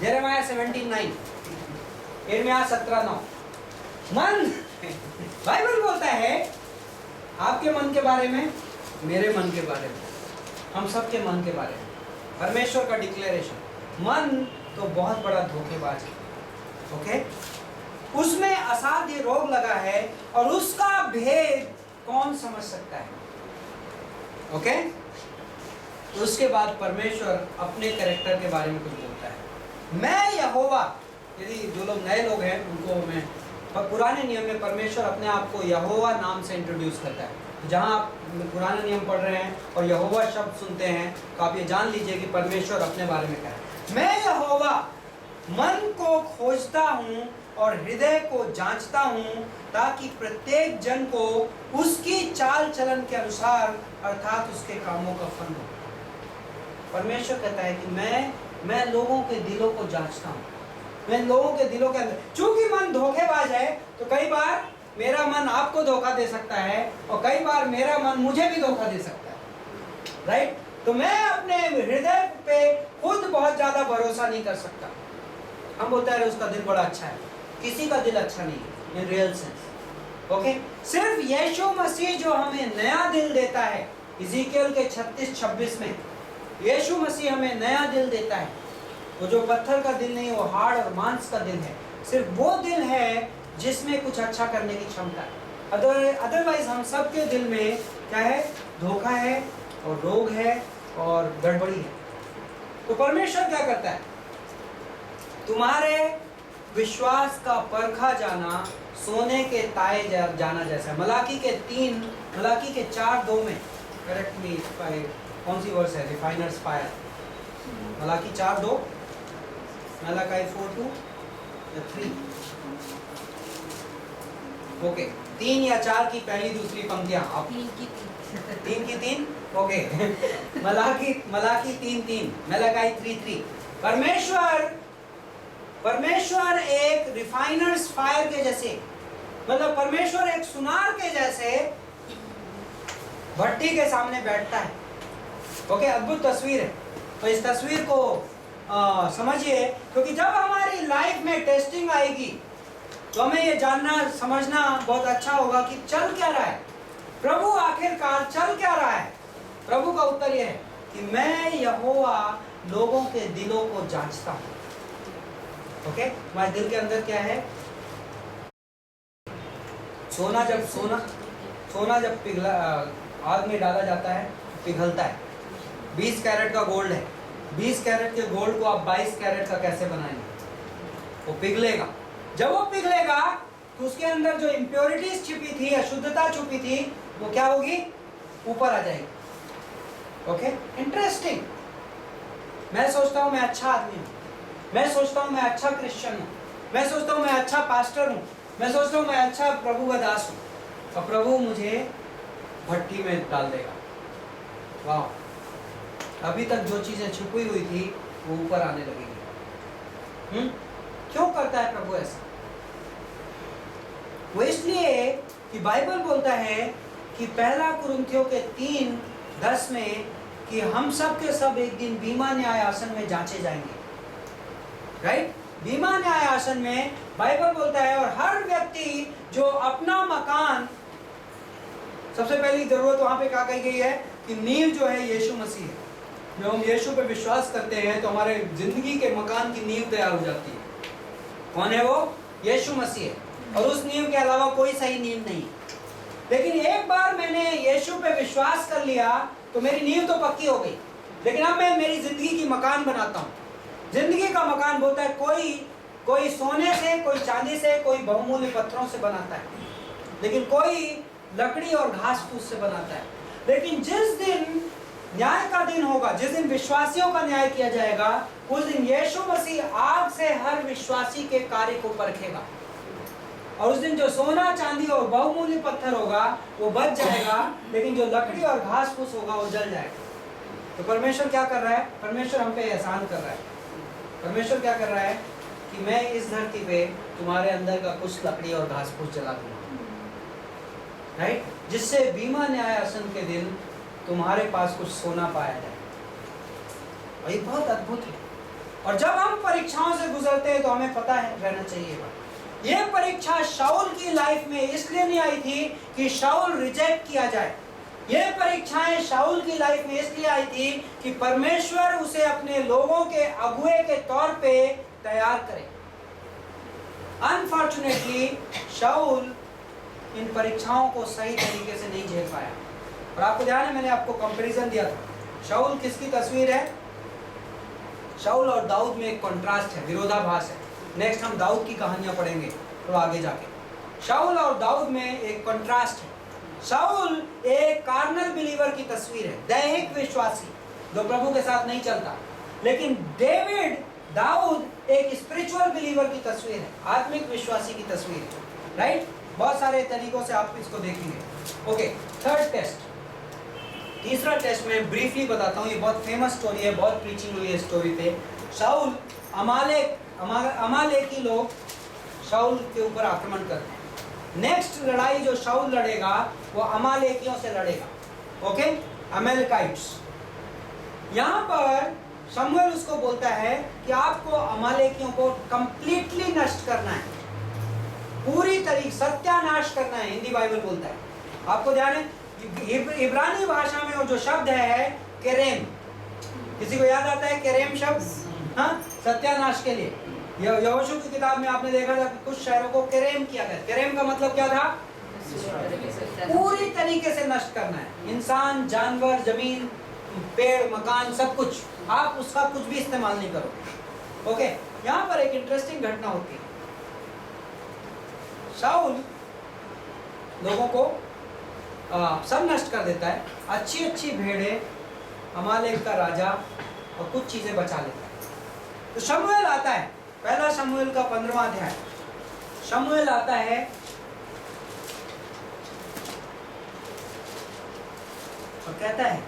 यिर्मयाह 17:9, यिर्मयाह 17:9। मन, बाइबल बोलता है आपके मन के बारे में, मेरे मन के बारे में, हम सबके मन के बारे में, परमेश्वर का डिक्लेरेशन। मन तो बहुत बड़ा धोखेबाज है, ओके? उसमें असाध्य रोग लगा है और उसका भेद कौन समझ सकता है, ओके? तो उसके बाद परमेश्वर अपने कैरेक्टर के बारे में कुछ बोलता है। मैं यहोवा, यदि जो लोग नए लोग हैं उनको मैं, पर पुराने नियम में परमेश्वर अपने आप को यहोवा नाम से इंट्रोड्यूस करता है। जहाँ आप पुराने नियम पढ़ रहे हैं और यहोवा शब्द सुनते हैं तो आप ये जान लीजिए कि परमेश्वर अपने बारे में कह रहा है। मैं यहोवा मन को खोजता हूँ और हृदय को जांचता हूँ, ताकि प्रत्येक जन को उसकी चाल चलन के अनुसार अर्थात उसके कामों का फल हो। परमेश्वर कहता है कि मैं लोगों के दिलों को जांचता हूँ, मैं लोगों के दिलों के अंदर, चूंकि मन धोखेबाज है तो कई बार मेरा मन आपको धोखा दे सकता है और कई बार मेरा मन मुझे भी धोखा दे सकता है, राइट? तो मैं अपने हृदय पे खुद बहुत ज्यादा भरोसा नहीं कर सकता। हम बोलते हैं उसका दिल बड़ा अच्छा है, किसी का दिल अच्छा नहीं है इन रियल सेंस, ओके? सिर्फ यीशु मसीह जो हमें नया दिल देता है, इज़ीकियल के 36-26 में यीशु मसीह हमें नया दिल देता है। वो जो पत्थर का दिल नहीं, वो हाड़ और मांस का दिल है। सिर्फ वो दिल है जिसमें कुछ अच्छा करने की क्षमता है। अदरवाइज हम सबके दिल में क्या है? धोखा है और रोग है और गड़बड़ी है। तो परमेश्वर क्या करता है? तुम्हारे विश्वास का परखा जाना सोने के ताए जाना जैसा है। मलाकी के 4:2 में, करेक्ट मी, कौन सी वर्स है? रिफाइनर्स फायर, मलाकी 4:2, मलाकी 4:2 या 3, ओके, 3 या 4 की पहली दूसरी पंक्तियां आप 3 की 3, ओके। मलाकी 3:3, मलाकी 3:3। परमेश्वर एक रिफाइनर्स फायर के जैसे, मतलब परमेश्वर एक सुनार के जैसे भट्टी के सामने बैठता है, ओके? अद्भुत तस्वीर है। तो इस तस्वीर को समझिए, क्योंकि जब हमारी लाइफ में टेस्टिंग आएगी तो हमें ये जानना समझना बहुत अच्छा होगा कि चल क्या रहा है, प्रभु आखिरकार चल क्या रहा है। प्रभु का उत्तर यह है कि मैं यहोवा लोगों के दिलों को जांचता हूँ, ओके? हमारे दिल के अंदर क्या है? सोना जब पिघला, आग में डाला जाता है, पिघलता है। 20 कैरेट का गोल्ड है, 20 कैरेट के गोल्ड को आप 22 कैरेट का कैसे बनाएंगे? वो पिघलेगा। जब वो पिघलेगा तो उसके अंदर जो इम्प्योरिटीज छिपी थी, अशुद्धता छुपी थी, वो क्या होगी? ऊपर आ जाएगी, ओके? इंटरेस्टिंग। मैं सोचता हूँ मैं अच्छा आदमी हूँ, मैं सोचता हूँ मैं अच्छा क्रिश्चियन हूँ, मैं सोचता हूँ मैं अच्छा पास्टर हूँ, मैं सोचता हूँ मैं अच्छा प्रभु का दास हूँ, और प्रभु मुझे भट्टी में डाल देगा। वाह! अभी तक जो चीजें छुपी हुई थी वो ऊपर आने लगेगी। क्यों करता है प्रभु ऐसा? वो इसलिए कि बाइबल बोलता है कि 1 कुरिन्थियों के 3:10 में कि हम सब के सब एक दिन बीमा न्याय आसन में जांचे जाएंगे, राइट? बीमा न्याय आसन में बाइबल बोलता है, और हर व्यक्ति जो अपना मकान, सबसे पहली जरूरत वहां पे क्या कही गई है कि नींव जो है यीशु मसीह है। जब हम यीशु पे विश्वास करते हैं तो हमारे जिंदगी के मकान की नींव तैयार हो जाती है। कौन है वो? यीशु मसीह है, और उस नींव के अलावा कोई सही नींव नहीं है। लेकिन एक बार मैंने यीशु पे विश्वास कर लिया तो मेरी नींव तो पक्की हो गई, लेकिन अब मैं मेरी जिंदगी की मकान बनाता हूँ। जिंदगी का मकान बोलता है कोई सोने से, कोई चांदी से, कोई बहुमूल्य पत्थरों से बनाता है, लेकिन कोई लकड़ी और घास फूस से बनाता है। लेकिन जिस दिन न्याय का दिन होगा, जिस दिन विश्वासियों का न्याय किया जाएगा, उस दिन यीशु मसीह आग से हर विश्वासी के कार्य को परखेगा, और उस दिन जो सोना चांदी और बहुमूल्य पत्थर होगा वो बच जाएगा, लेकिन जो लकड़ी और घास फूस होगा वो जल जाएगा। तो परमेश्वर क्या कर रहा है? परमेश्वर हम पे एहसान कर रहा है। परमेश्वर क्या कर रहा है कि मैं इस धरती पे तुम्हारे अंदर का कुछ लकड़ी और घास फूस जला दूंगा, राइट? जिससे बीमा न्याय आसन के दिन तुम्हारे पास कुछ सोना पाया जाए। और ये बहुत अद्भुत है। और जब हम परीक्षाओं से गुजरते हैं तो हमें पता है रहना चाहिए बात, ये परीक्षा शाऊल की लाइफ में इसलिए नहीं आई थी कि शाऊल रिजेक्ट किया जाए। ये परीक्षाएं शाऊल की लाइफ में इसलिए आई थी कि परमेश्वर उसे अपने लोगों के अगुए के तौर पे तैयार करे। अनफॉर्चुनेटली शाऊल इन परीक्षाओं को सही तरीके से नहीं झेल पाया। और आपको ध्यान है, मैंने आपको कंपैरिजन दिया था। शाऊल किसकी तस्वीर है? शाऊल और दाऊद में एक कंट्रास्ट है, विरोधाभास है। नेक्स्ट हम दाऊद की कहानियां पढ़ेंगे तो आगे जाके। शाऊल और दाऊद में एक कंट्रास्ट है। शाऊल एक कार्नल बिलीवर की तस्वीर है, दैहिक विश्वासी जो प्रभु के साथ नहीं चलता। लेकिन दाऊद एक स्पिरिचुअल बिलीवर की तस्वीर है, आत्मिक विश्वासी की तस्वीर है। राइट? बहुत सारे तरीकों से आप इसको देखेंगे। ओके, थर्ड टेस्ट, तीसरा टेस्ट में ब्रीफली बताता हूँ। ये बहुत फेमस स्टोरी है, बहुत प्रीचिंग हुई है स्टोरी पे। शाऊल अमालेकी लोग शाऊल के ऊपर आक्रमण करते हैं। नेक्स्ट लड़ाई जो शाऊल लड़ेगा वो अमालेकियों से लड़ेगा। ओके, अमेलेकाइट्स। यहाँ पर शमूएल उसको बोलता है कि आपको अमालेकियों को कंप्लीटली नष्ट करना है, पूरी तरीके सत्यानाश करना है, हिंदी बाइबल बोलता है। आपको ध्यान है, इब्रानी भाषा में वो जो शब्द है केरेम, किसी को याद आता है केरेम शब्द? हाँ, सत्यानाश के लिए। यहोशू की किताब में आपने देखा था कि कुछ शहरों को केरेम किया गया। केरेम का मतलब क्या था? पूरी तरीके से नष्ट करना है, इंसान, जानवर, जमीन, पेड़, मकान, सब कुछ। आप उसका कुछ भी इस्तेमाल नहीं करोगे। ओके, यहाँ पर एक इंटरेस्टिंग घटना होती है। शाऊल लोगों को सब नष्ट कर देता है, अच्छी अच्छी भेड़ें, अमालेक का राजा और कुछ चीजें बचा लेता है। तो शमूएल आता है, पहला शमूएल का 15वां अध्याय। शमूएल आता है और कहता है,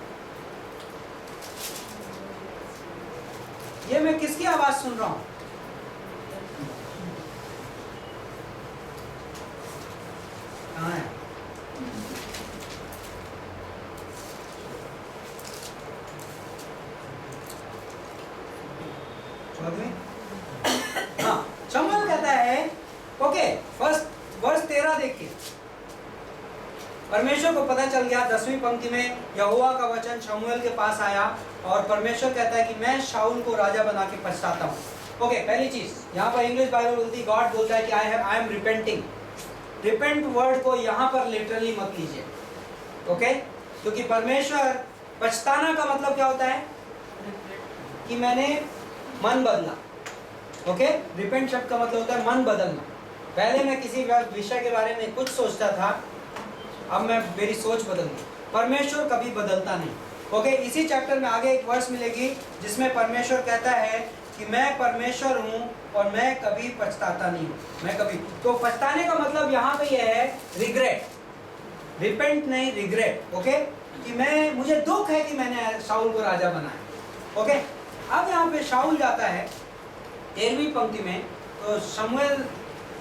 ये मैं किसकी आवाज सुन रहा हूं? कहाँ है? हाँ, शमूएल कहता है, ओके, फर्स्ट वर्ष 13 देखिए। परमेश्वर को पता चल गया, 10वीं पंक्ति में यहोवा का वचन शमूएल के पास आया और परमेश्वर कहता है कि मैं शाऊल को राजा बना के पछताता हूँ। ओके, पहली चीज यहाँ पर इंग्लिश बाइबल बोलती है, गॉड बोलता है कि I am repenting. Repent word को यहाँ पर लिटरली मत लीजिए। ओके, क्योंकि परमेश्वर, पछताना का मतलब क्या होता है? कि मैंने मन बदला। ओके, रिपेंट शब्द का मतलब होता है मन बदलना। पहले मैं किसी विषय के बारे में कुछ सोचता था, अब मैं मेरी सोच बदल गई। परमेश्वर कभी बदलता नहीं। ओके, इसी चैप्टर में आगे एक वर्स मिलेगी जिसमें परमेश्वर कहता है कि मैं परमेश्वर हूँ और मैं कभी पछताता नहीं हूँ, मैं कभी। तो पछताने का मतलब यहाँ पे यह है रिग्रेट, रिपेंट नहीं, रिग्रेट। ओके, कि मुझे दुख है कि मैंने शाऊल को राजा बनाया। ओके, अब यहाँ पे शाऊल जाता है 13वीं पंक्ति में। तो शमूएल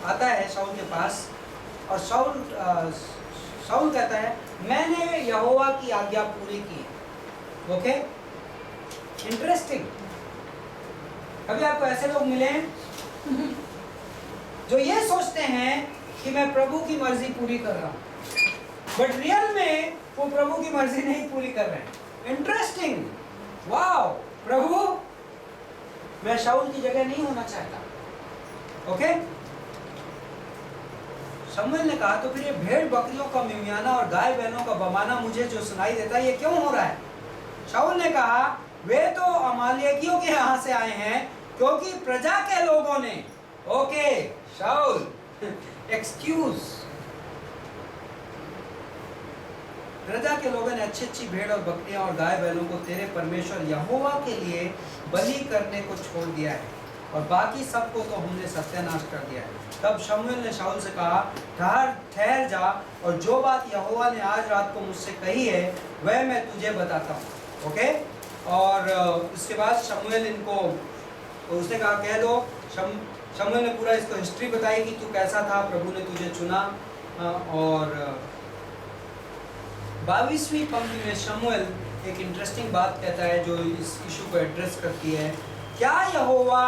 आता है शाऊल के पास और शाऊल कहता है, मैंने यहोवा की आज्ञा पूरी की। Okay, interesting. कभी आपको ऐसे लोग मिले जो ये सोचते हैं कि मैं प्रभु की मर्जी पूरी कर रहा हूं, बट रियल में वो प्रभु की मर्जी नहीं पूरी कर रहे हैं। इंटरेस्टिंग, वाओ, प्रभु मैं शाऊल की जगह नहीं होना चाहता। ओके, शमूएल ने कहा, तो फिर ये भेड़ बकरियों का मिमियाना और गाय बहनों का बमाना मुझे जो सुनाई देता है, ये क्यों हो रहा है? शाऊल ने कहा, वे तो अमालेकियों के यहाँ से आए हैं क्योंकि प्रजा के लोगों ने। ओके शाऊल, एक्सक्यूज, प्रजा के लोगों ने अच्छी अच्छी भेड़ और बकरियां और गाय बैलों को तेरे परमेश्वर यहोवा के लिए बलि करने को छोड़ दिया है और बाकी सबको तो हमने सत्यानाश कर दिया है। तब शमूएल ने शाऊल से कहा, ठहर जा और जो बात यहोवा ने आज रात को मुझसे कही है वह मैं तुझे बताता हूँ। ओके, और इसके बाद शमूएल इनको, तो उसने कहा कह दो। शमूएल ने पूरा इसको हिस्ट्री बताई कि तू कैसा था, प्रभु ने तुझे चुना और 22वीं पंक्ति में शमूएल एक इंटरेस्टिंग बात कहता है जो इस इशू को एड्रेस करती है। क्या यहोवा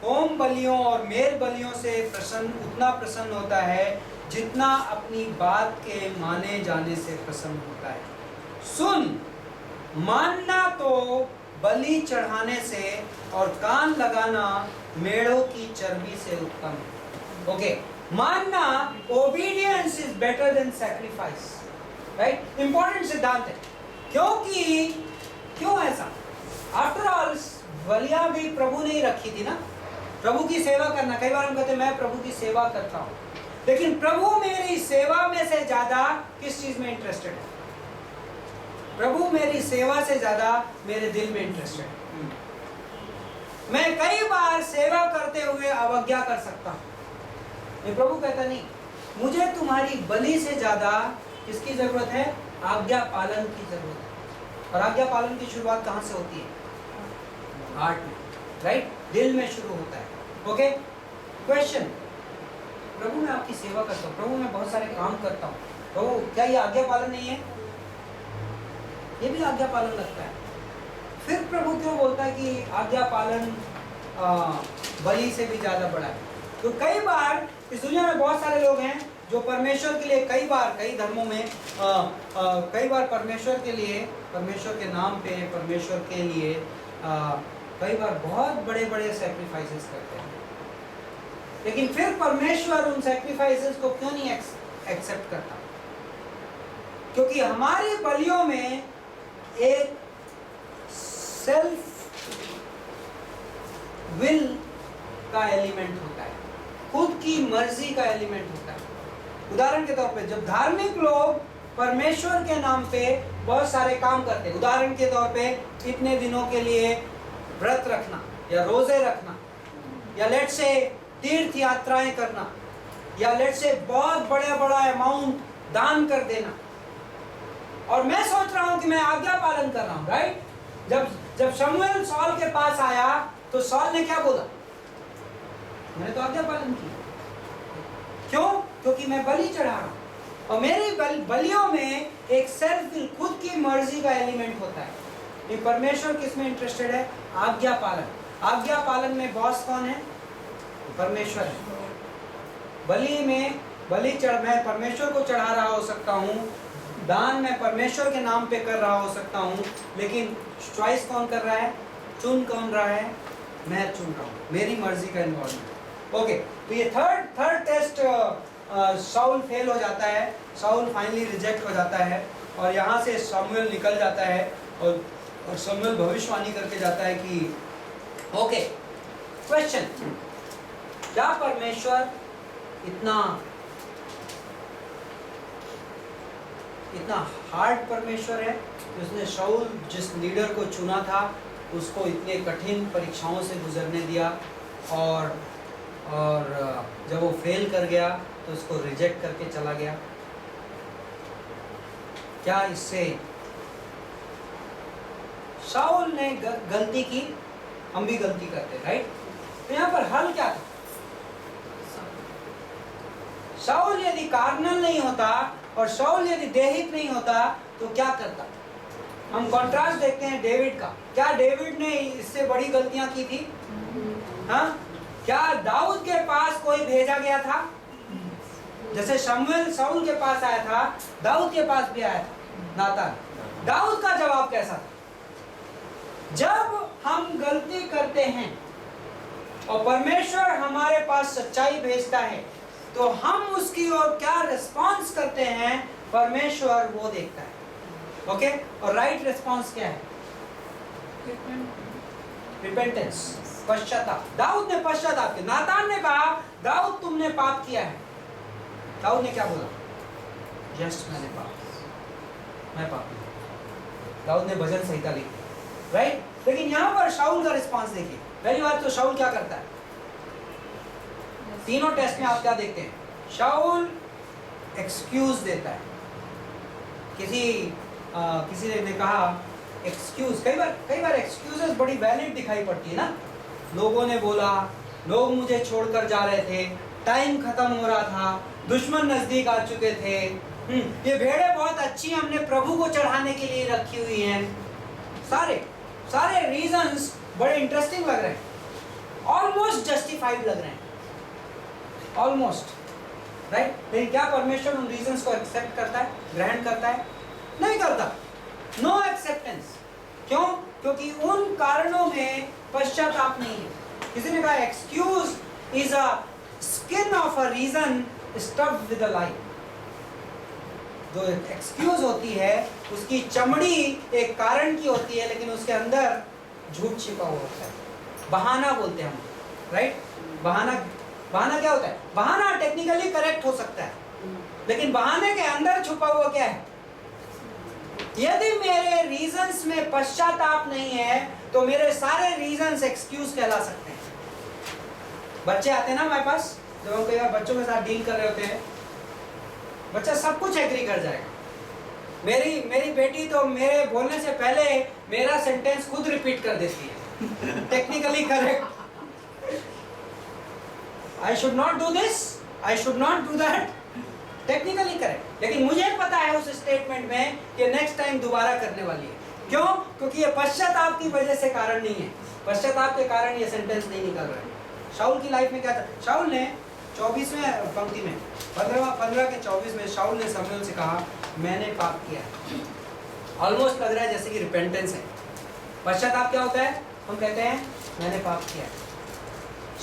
होम बलियों और मेल बलियों से उतना प्रसन्न होता है जितना अपनी बात के माने जाने से प्रसन्न होता है? सुन, मानना तो बलि चढ़ाने से और कान लगाना मेढ़ों की चर्बी से उत्तम है। ओके, मानना, obedience is better than sacrifice, right? Important सिद्धांत है। क्यों ऐसा? आफ्टर ऑल बलियां भी प्रभु ने ही रखी थी ना, प्रभु की सेवा करना। कई बार हम कहते हैं मैं प्रभु की सेवा करता हूं, लेकिन प्रभु मेरी सेवा में से ज्यादा किस चीज में इंटरेस्टेड है? प्रभु मेरी सेवा से ज्यादा मेरे दिल में इंटरेस्टेड है। मैं कई बार सेवा करते हुए अवज्ञा कर सकता हूं, ये प्रभु कहता नहीं, मुझे तुम्हारी बलि से ज्यादा किसकी जरूरत है? आज्ञा पालन की जरूरत है। और आज्ञा पालन की शुरुआत कहां से होती है? हार्ट में, राइट? दिल में शुरू होता है। ओके, क्वेश्चन, प्रभु मैं आपकी सेवा करता हूँ, प्रभु मैं बहुत सारे काम करता हूँ, प्रभु क्या ये आज्ञा पालन नहीं है? ये भी आज्ञा पालन लगता है। फिर प्रभु क्यों बोलता है कि आज्ञा पालन बलि से भी ज्यादा बड़ा है? तो कई बार इस दुनिया में बहुत सारे लोग हैं जो परमेश्वर के लिए कई धर्मों में कई बार परमेश्वर के लिए, परमेश्वर के नाम पे, परमेश्वर के लिए कई बार बहुत बड़े बड़े सैक्रिफाइसेस करते हैं, लेकिन फिर परमेश्वर उन सैक्रिफाइसेस को क्यों नहीं एक्सेप्ट करता? क्योंकि हमारी बलियों में एक सेल्फ विल का एलिमेंट होता है, खुद की मर्जी का एलिमेंट होता है। उदाहरण के तौर पे जब धार्मिक लोग परमेश्वर के नाम पे बहुत सारे काम करते हैं, उदाहरण के तौर पे इतने दिनों के लिए व्रत रखना या रोजे रखना, या लेट से तीर्थ यात्राएं करना, या लेट से बहुत बड़ा अमाउंट दान कर देना, और मैं सोच रहा हूं कि मैं आज्ञा पालन कर रहा हूं, राइट? जब शमूएल सॉल के पास आया तो सॉल ने क्या बोला? मैंने तो आज्ञा पालन की। क्यों? क्योंकि मैं बलि चढ़ा रहा हूं, और मेरी बलियों में एक सेल्फ विल, खुद की मर्जी का एलिमेंट होता है। ये परमेश्वर किस में इंटरेस्टेड है? आज्ञा पालन। आज्ञा पालन में बॉस कौन है? परमेश्वर है। बलि में मैं परमेश्वर को चढ़ा रहा हो सकता हूँ, दान मैं परमेश्वर के नाम पे कर रहा हो सकता हूँ, लेकिन चॉइस कौन कर रहा है? चुन कौन रहा है? मैं चुन रहा हूँ, मेरी मर्जी का इन्वॉल्वमेंट। ओके, तो ये थर्ड टेस्ट शाऊल फेल हो जाता है, शाऊल फाइनली रिजेक्ट हो जाता है, और यहाँ से शमूएल निकल जाता है, और शमूएल भविष्यवाणी करके जाता है कि ओके, क्वेश्चन, क्या परमेश्वर इतना हार्ड परमेश्वर है कि उसने शाऊल जिस लीडर को चुना था उसको इतने कठिन परीक्षाओं से गुजरने दिया, और जब वो फेल कर गया तो उसको रिजेक्ट करके चला गया? क्या इससे शाऊल ने गलती की? हम भी गलती करते, राइट? तो यहाँ पर हल क्या था? शाऊल यदि कार्नल नहीं होता और शाऊल यदि देहिक नहीं होता तो क्या करता? हम कॉन्ट्रास्ट देखते हैं डेविड का। क्या डेविड ने इससे बड़ी गलतियां की थी? हाँ? क्या दाऊद के पास कोई भेजा गया था? जैसे शमूएल शाऊल के पास आया था, दाऊद के पास भी आया था नातान। दाऊद का जवाब कैसा था? जब हम गलती करते हैं और परमेश्वर हमारे पास सच्चाई भेजता है तो हम उसकी ओर क्या रिस्पॉन्स करते हैं, परमेश्वर वो देखता है। ओके, और राइट रिस्पॉन्स क्या है? रिपेंटेंस, पश्चाताप। दाऊद ने पश्चाताप किया। नातान ने कहा दाऊद तुमने पाप किया है। दाऊद ने क्या बोला? जस्ट मैं पापी। दाऊद ने भजन संहिता लिखी, राइट? लेकिन यहाँ पर शाऊल का रिस्पॉन्स देखिए। पहली बात तो शाऊल क्या करता है? तीनों टेस्ट में आप क्या देखते हैं? शाऊल एक्सक्यूज देता है। किसी ने कहा एक्सक्यूज, कई बार एक्सक्यूजेस बड़ी वैलिड दिखाई पड़ती है ना। लोगों ने बोला, लोग मुझे छोड़कर जा रहे थे, टाइम खत्म हो रहा था, दुश्मन नजदीक आ चुके थे, ये भेड़ें बहुत अच्छी हमने प्रभु को चढ़ाने के लिए रखी हुई हैं। सारे रीजंस बड़े इंटरेस्टिंग लग रहे हैं, ऑलमोस्ट जस्टिफाइड लग रहे हैं, ऑलमोस्ट राइट। लेकिन क्या परमेश्वर उन रीजंस को एक्सेप्ट करता है, ग्रहण करता है? नहीं करता। No acceptance. क्यों? क्योंकि उन कारणों में पश्चाताप नहीं है। किसी ने कहा excuse is a skin of a reason stuffed with a lie. जो एक्सक्यूज होती है उसकी चमड़ी एक कारण की होती है, लेकिन उसके अंदर झूठ छिपा हुआ होता है। बहाना बोलते हैं हम, राइट। बहाना क्या होता है? बहाना टेक्निकली करेक्ट हो सकता है, लेकिन बहाने के अंदर छुपा हुआ क्या है? यदि मेरे रीजंस में पश्चाताप नहीं है तो मेरे सारे रीजंस एक्सक्यूज कहला सकते हैं। बच्चे आते हैं ना हमारे पास, जब हम कई बार बच्चों के साथ डील कर रहे होते हैं, बच्चा सब कुछ एग्री कर जाएगा। मेरी बेटी तो मेरे बोलने से पहले मेरा सेंटेंस खुद रिपीट कर देती है, technically correct. I should not do this, I should not do that, technically correct. लेकिन मुझे पता है उस स्टेटमेंट में कि नेक्स्ट टाइम दोबारा करने वाली है। क्यों? क्योंकि ये पश्चाताप की वजह से कारण नहीं है, पश्चाताप के कारण ये सेंटेंस नहीं निकल रहा है। शाऊल की लाइफ में क्या था? शाऊल ने 24वें पंक्ति में 15 के 24 में शाऊल ने शमूएल से कहा मैंने पाप किया। ऑलमोस्ट लग रहा है जैसे कि रिपेंटेंस है। पश्चाताप क्या होता है? हम कहते हैं मैंने पाप किया।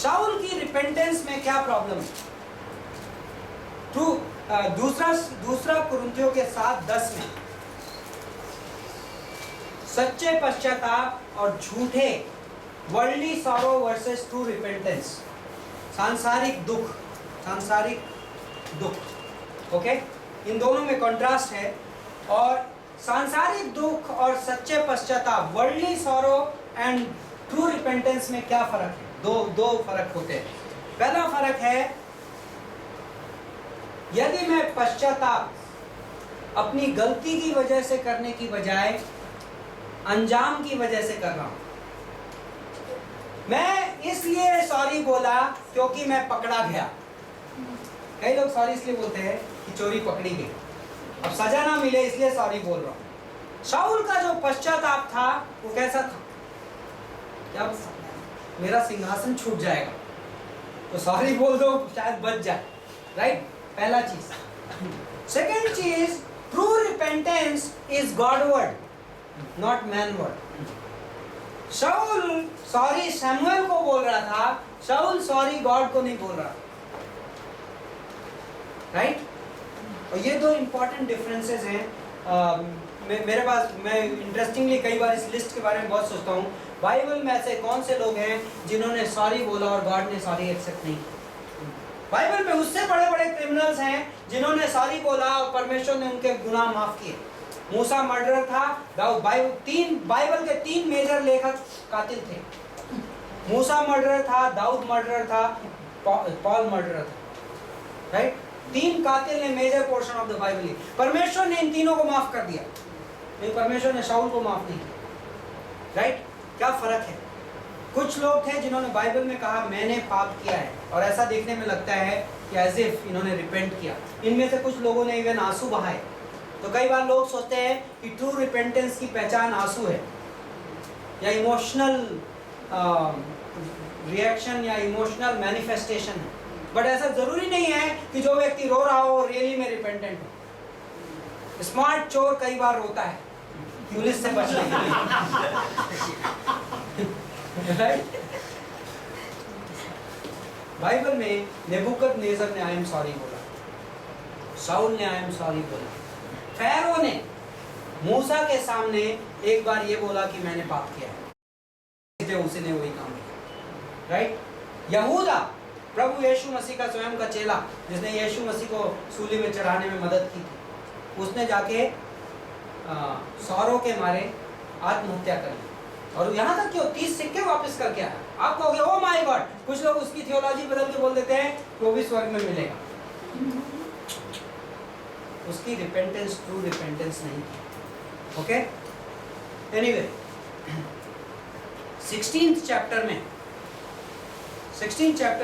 शाऊल की रिपेंटेंस में क्या प्रॉब्लम है? दूसरा कुरिन्थियों के 7:10 में सच्चे पश्चाताप और झूठे worldly sorrow versus true repentance, सांसारिक दुख, ओके। इन दोनों में कंट्रास्ट है। और सांसारिक दुख और सच्चे पश्चाताप, worldly sorrow and true repentance में क्या फर्क है? दो फर्क होते हैं। पहला फर्क है, यदि मैं पश्चाताप अपनी गलती की वजह से करने की बजाय अंजाम की वजह से कर रहा हूं, मैं इसलिए सॉरी बोला क्योंकि मैं पकड़ा गया। कई लोग सॉरी इसलिए बोलते हैं कि चोरी पकड़ी गई, अब सजा ना मिले इसलिए सॉरी बोल रहा हूं। शाऊल का जो पश्चाताप था वो कैसा था? क्या मेरा सिंहासन छूट जाएगा तो सॉरी बोल दो, शायद बच जाए, राइट। पहला चीज। सेकेंड चीज, true repentance is Godward, not manward. शाऊल सॉरी शमूएल को बोल रहा था, शाऊल सॉरी गॉड को नहीं बोल रहा, राइट। और ये दो इंपॉर्टेंट डिफरेंसेस हैं। मेरे पास, मैं इंटरेस्टिंगली कई बार इस लिस्ट के बारे में बहुत सोचता हूँ। बाइबल में ऐसे कौन से लोग हैं जिन्होंने सॉरी बोला और गॉड ने सॉरी एक्सेप्ट नहीं किया? बाइबल में उससे बड़े बड़े क्रिमिनल्स हैं जिन्होंने सॉरी बोला और परमेश्वर ने उनके गुनाह माफ किए। मूसा मर्डरर था, दाऊद, बाइबल के 3 मेजर लेखक कातिल थे। मूसा मर्डरर था, दाऊद मर्डरर था, पॉल मर्डरर था, राइट। 3 कातिल ने major portion of the Bible. परमेश्वर ने इन तीनों को माफ कर दिया, लेकिन परमेश्वर ने शाऊल को माफ नहीं किया, राइट। क्या फर्क है? कुछ लोग थे जिन्होंने बाइबल में कहा मैंने पाप किया है, और ऐसा देखने में लगता है कि एज इफ इन्होंने रिपेंट किया। इनमें से कुछ लोगों ने इवन आंसू बहाए। तो कई बार लोग सोचते हैं कि ट्रू रिपेंटेंस की पहचान आंसू है, या इमोशनल रिएक्शन या इमोशनल मैनिफेस्टेशन है। बट ऐसा जरूरी नहीं है कि जो व्यक्ति रो रहा हो रियली में रिपेंटेंट हो। स्मार्ट चोर कई बार रोता है पुलिस से बचने के लिए, बाइबल में नेबूकदनेस्सर ने आई एम सॉरी बोला, शाऊल ने आई एम सॉरी बोला, फैरो ने मूसा के सामने एक बार ये बोला कि मैंने पाप किया है, उसने वही काम किया, राइट। यहूदा, प्रभु यीशु मसीह का स्वयं का चेला, जिसने यीशु मसीह को सूली में चढ़ाने में मदद की थी, उसने जाके सौरों के मारे आत्महत्या कर ली। और यहाँ तक कि 30 सिक्के वापस करके आया। आप कहोगे ओ माय गॉड, कुछ लोग उसकी थियोलॉजी बदल के बोल देते हैं वो भी स्वर्ग में मिलेगा। उसकी रिपेंटेंस ट्रू रिपेंटेंस नहीं थी, ओके। एनीवे, 16th चैप्टर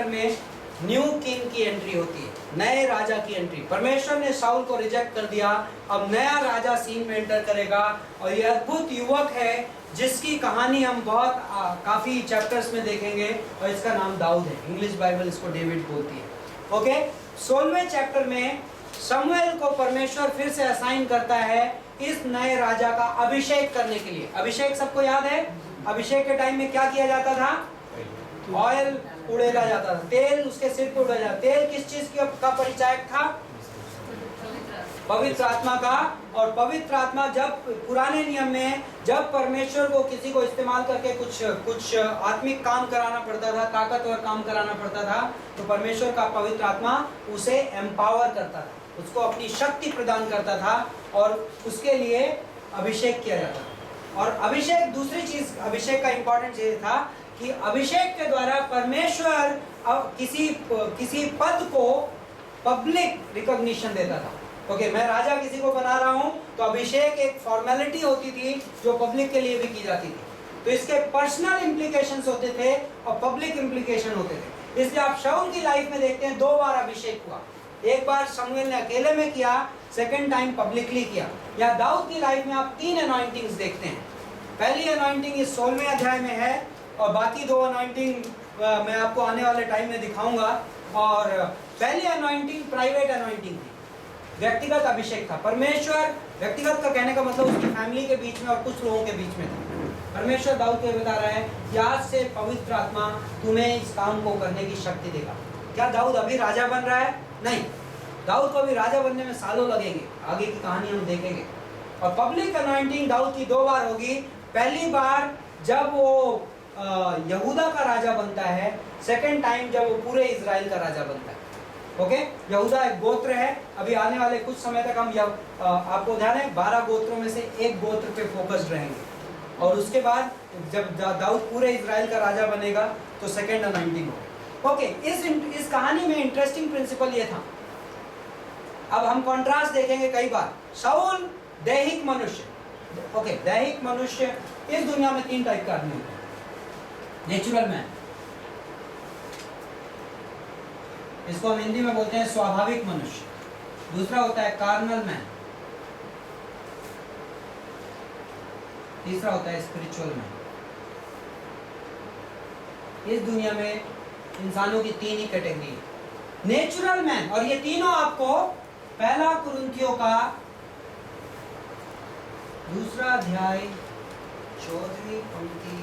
में न्यू किंग की एंट्री होती है, नए राजा की एंट्री। परमेश्वर ने शाऊल को रिजेक्ट कर दिया, अब नया राजा सीन में एंटर करेगा। और ये अद्भुत युवक है जिसकी कहानी हम बहुत काफी चैप्टर्स में देखेंगे, और इसका नाम दाऊद है। इंग्लिश बाइबल इसको डेविड बोलती है। ओके, 16वें चैप्टर में शमूएल को परमेश्वर फिर से असाइन करता है इस नए राजा का अभिषेक करने के लिए। अभिषेक सबको याद है, अभिषेक के टाइम में क्या किया जाता था? ऑयल उड़ेला जाता था, तेल उसके सिर पर उड़ाया जाता। तेल किस चीज का परिचायक था? पवित्र आत्मा का। और पवित्र आत्मा जब पुराने नियम में जब परमेश्वर को किसी को इस्तेमाल करके कुछ आत्मिक काम कराना पड़ता था, ताकतवर काम कराना पड़ता था, तो परमेश्वर का पवित्र आत्मा उसे एम्पावर करता था, उसको अपनी शक्ति प्रदान करता था, और उसके लिए अभिषेक किया जाता था। और अभिषेक, दूसरी चीज अभिषेक का इंपॉर्टेंट चीज था कि अभिषेक के द्वारा परमेश्वर किसी पद को पब्लिक रिकॉग्निशन देता था। ओके, मैं राजा किसी को बना रहा हूं, तो अभिषेक एक फॉर्मेलिटी होती थी जो पब्लिक के लिए भी की जाती थी। तो इसके पर्सनल इंप्लीकेशंस होते थे और पब्लिक इंप्लीकेशन होते थे। इसलिए आप शाऊल की लाइफ में देखते हैं 2 बार अभिषेक हुआ। एक बार शमूएल ने अकेले में किया, सेकंड टाइम पब्लिकली किया। या दाऊद की लाइफ में आप 3 अनॉइंटिंग्स देखते हैं। पहली अनॉइंटिंग इस 16वें अध्याय में है, और बाकी 2 अनॉइंटिंग मैं आपको आने वाले टाइम में दिखाऊंगा। और पहली अनॉइंटिंग प्राइवेट अनॉइंटिंग थी, व्यक्तिगत अभिषेक था। परमेश्वर, व्यक्तिगत का कहने का मतलब उसकी फैमिली के बीच में और कुछ लोगों के बीच में था। परमेश्वर दाऊद को बता रहा है कि आज से पवित्र आत्मा तुम्हें इस काम को करने की शक्ति देगा। क्या दाऊद अभी राजा बन रहा है? नहीं, दाऊद को अभी राजा बनने में सालों लगेंगे, आगे की कहानी हम देखेंगे। और पब्लिक अनॉइंटिंग दाऊद की 2 बार होगी। पहली बार जब वो यहूदा का राजा बनता है, सेकंड टाइम जब वो पूरे इजराइल का राजा बनता है। ओके, यहूदा एक गोत्र है। अभी आने वाले कुछ समय तक हम आपको ध्यान है 12 गोत्रों में से एक गोत्र पे फोकस्ड रहेंगे। और उसके बाद जब दाऊद पूरे इजराइल का राजा बनेगा तो सेकंड अनॉइंटिंग होगा। ओके, इस कहानी में इंटरेस्टिंग प्रिंसिपल ये था। अब हम कॉन्ट्रास्ट देखेंगे कई बार। शाऊल दैहिक मनुष्य। ओके, दैहिक मनुष्य, इस दुनिया में 3 टाइप का आदमी होता है। नेचुरल मैन, इसको हम हिंदी में बोलते हैं स्वाभाविक मनुष्य। दूसरा होता है कार्नल मैन, तीसरा होता है स्पिरिचुअल मैन। इस दुनिया में इंसानों की 3 ही कैटेगरी है, नेचुरल मैन। और ये तीनों आपको पहला कुरिन्थियों का 2 अध्याय 14वीं पंक्ति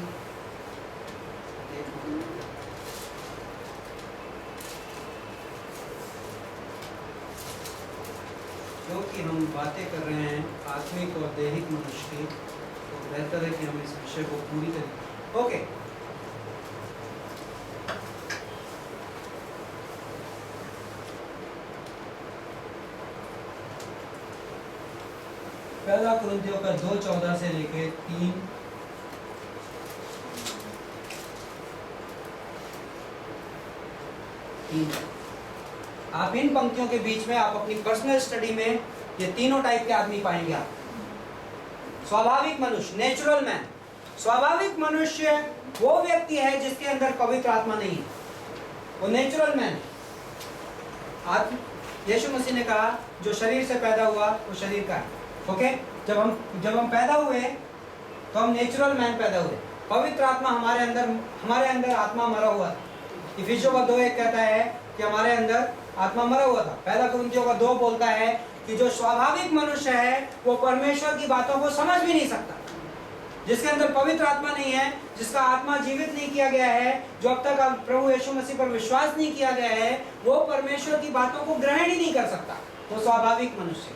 जो कि हम बातें कर रहे हैं आत्मिक और दैहिक मनुष्य की, तो बेहतर है कि हम इस विषय को पूरी करें। ओके, पहला कुरिन्थियों का 2:14 से लेके 3 आप इन पंक्तियों के बीच में आप अपनी पर्सनल स्टडी में ये तीनों टाइप के आदमी पाएंगे आप। स्वाभाविक मनुष्य, नेचुरल मैन। स्वाभाविक मनुष्य वो व्यक्ति है जिसके अंदर पवित्र आत्मा नहीं है, वो नेचुरल मैन। यीशु मसीह ने कहा जो शरीर से पैदा हुआ वो शरीर का है। ओके, जब हम पैदा हुए तो हम नेचुरल मैन पैदा हुए। पवित्र आत्मा हमारे अंदर आत्मा मरा हुआ था। इफिसियों का 2:1 कहता है कि हमारे अंदर आत्मा मरा हुआ था। पहला कुरिन्थियों का 2 बोलता है कि जो स्वाभाविक मनुष्य है वो परमेश्वर की बातों को समझ भी नहीं सकता, जिसके अंदर पवित्र आत्मा नहीं है, जिसका आत्मा जीवित नहीं किया गया है, जो अब तक प्रभु यीशु मसीह पर विश्वास नहीं किया गया है, वो परमेश्वर की बातों को ग्रहण ही नहीं कर सकता, वो स्वाभाविक मनुष्य।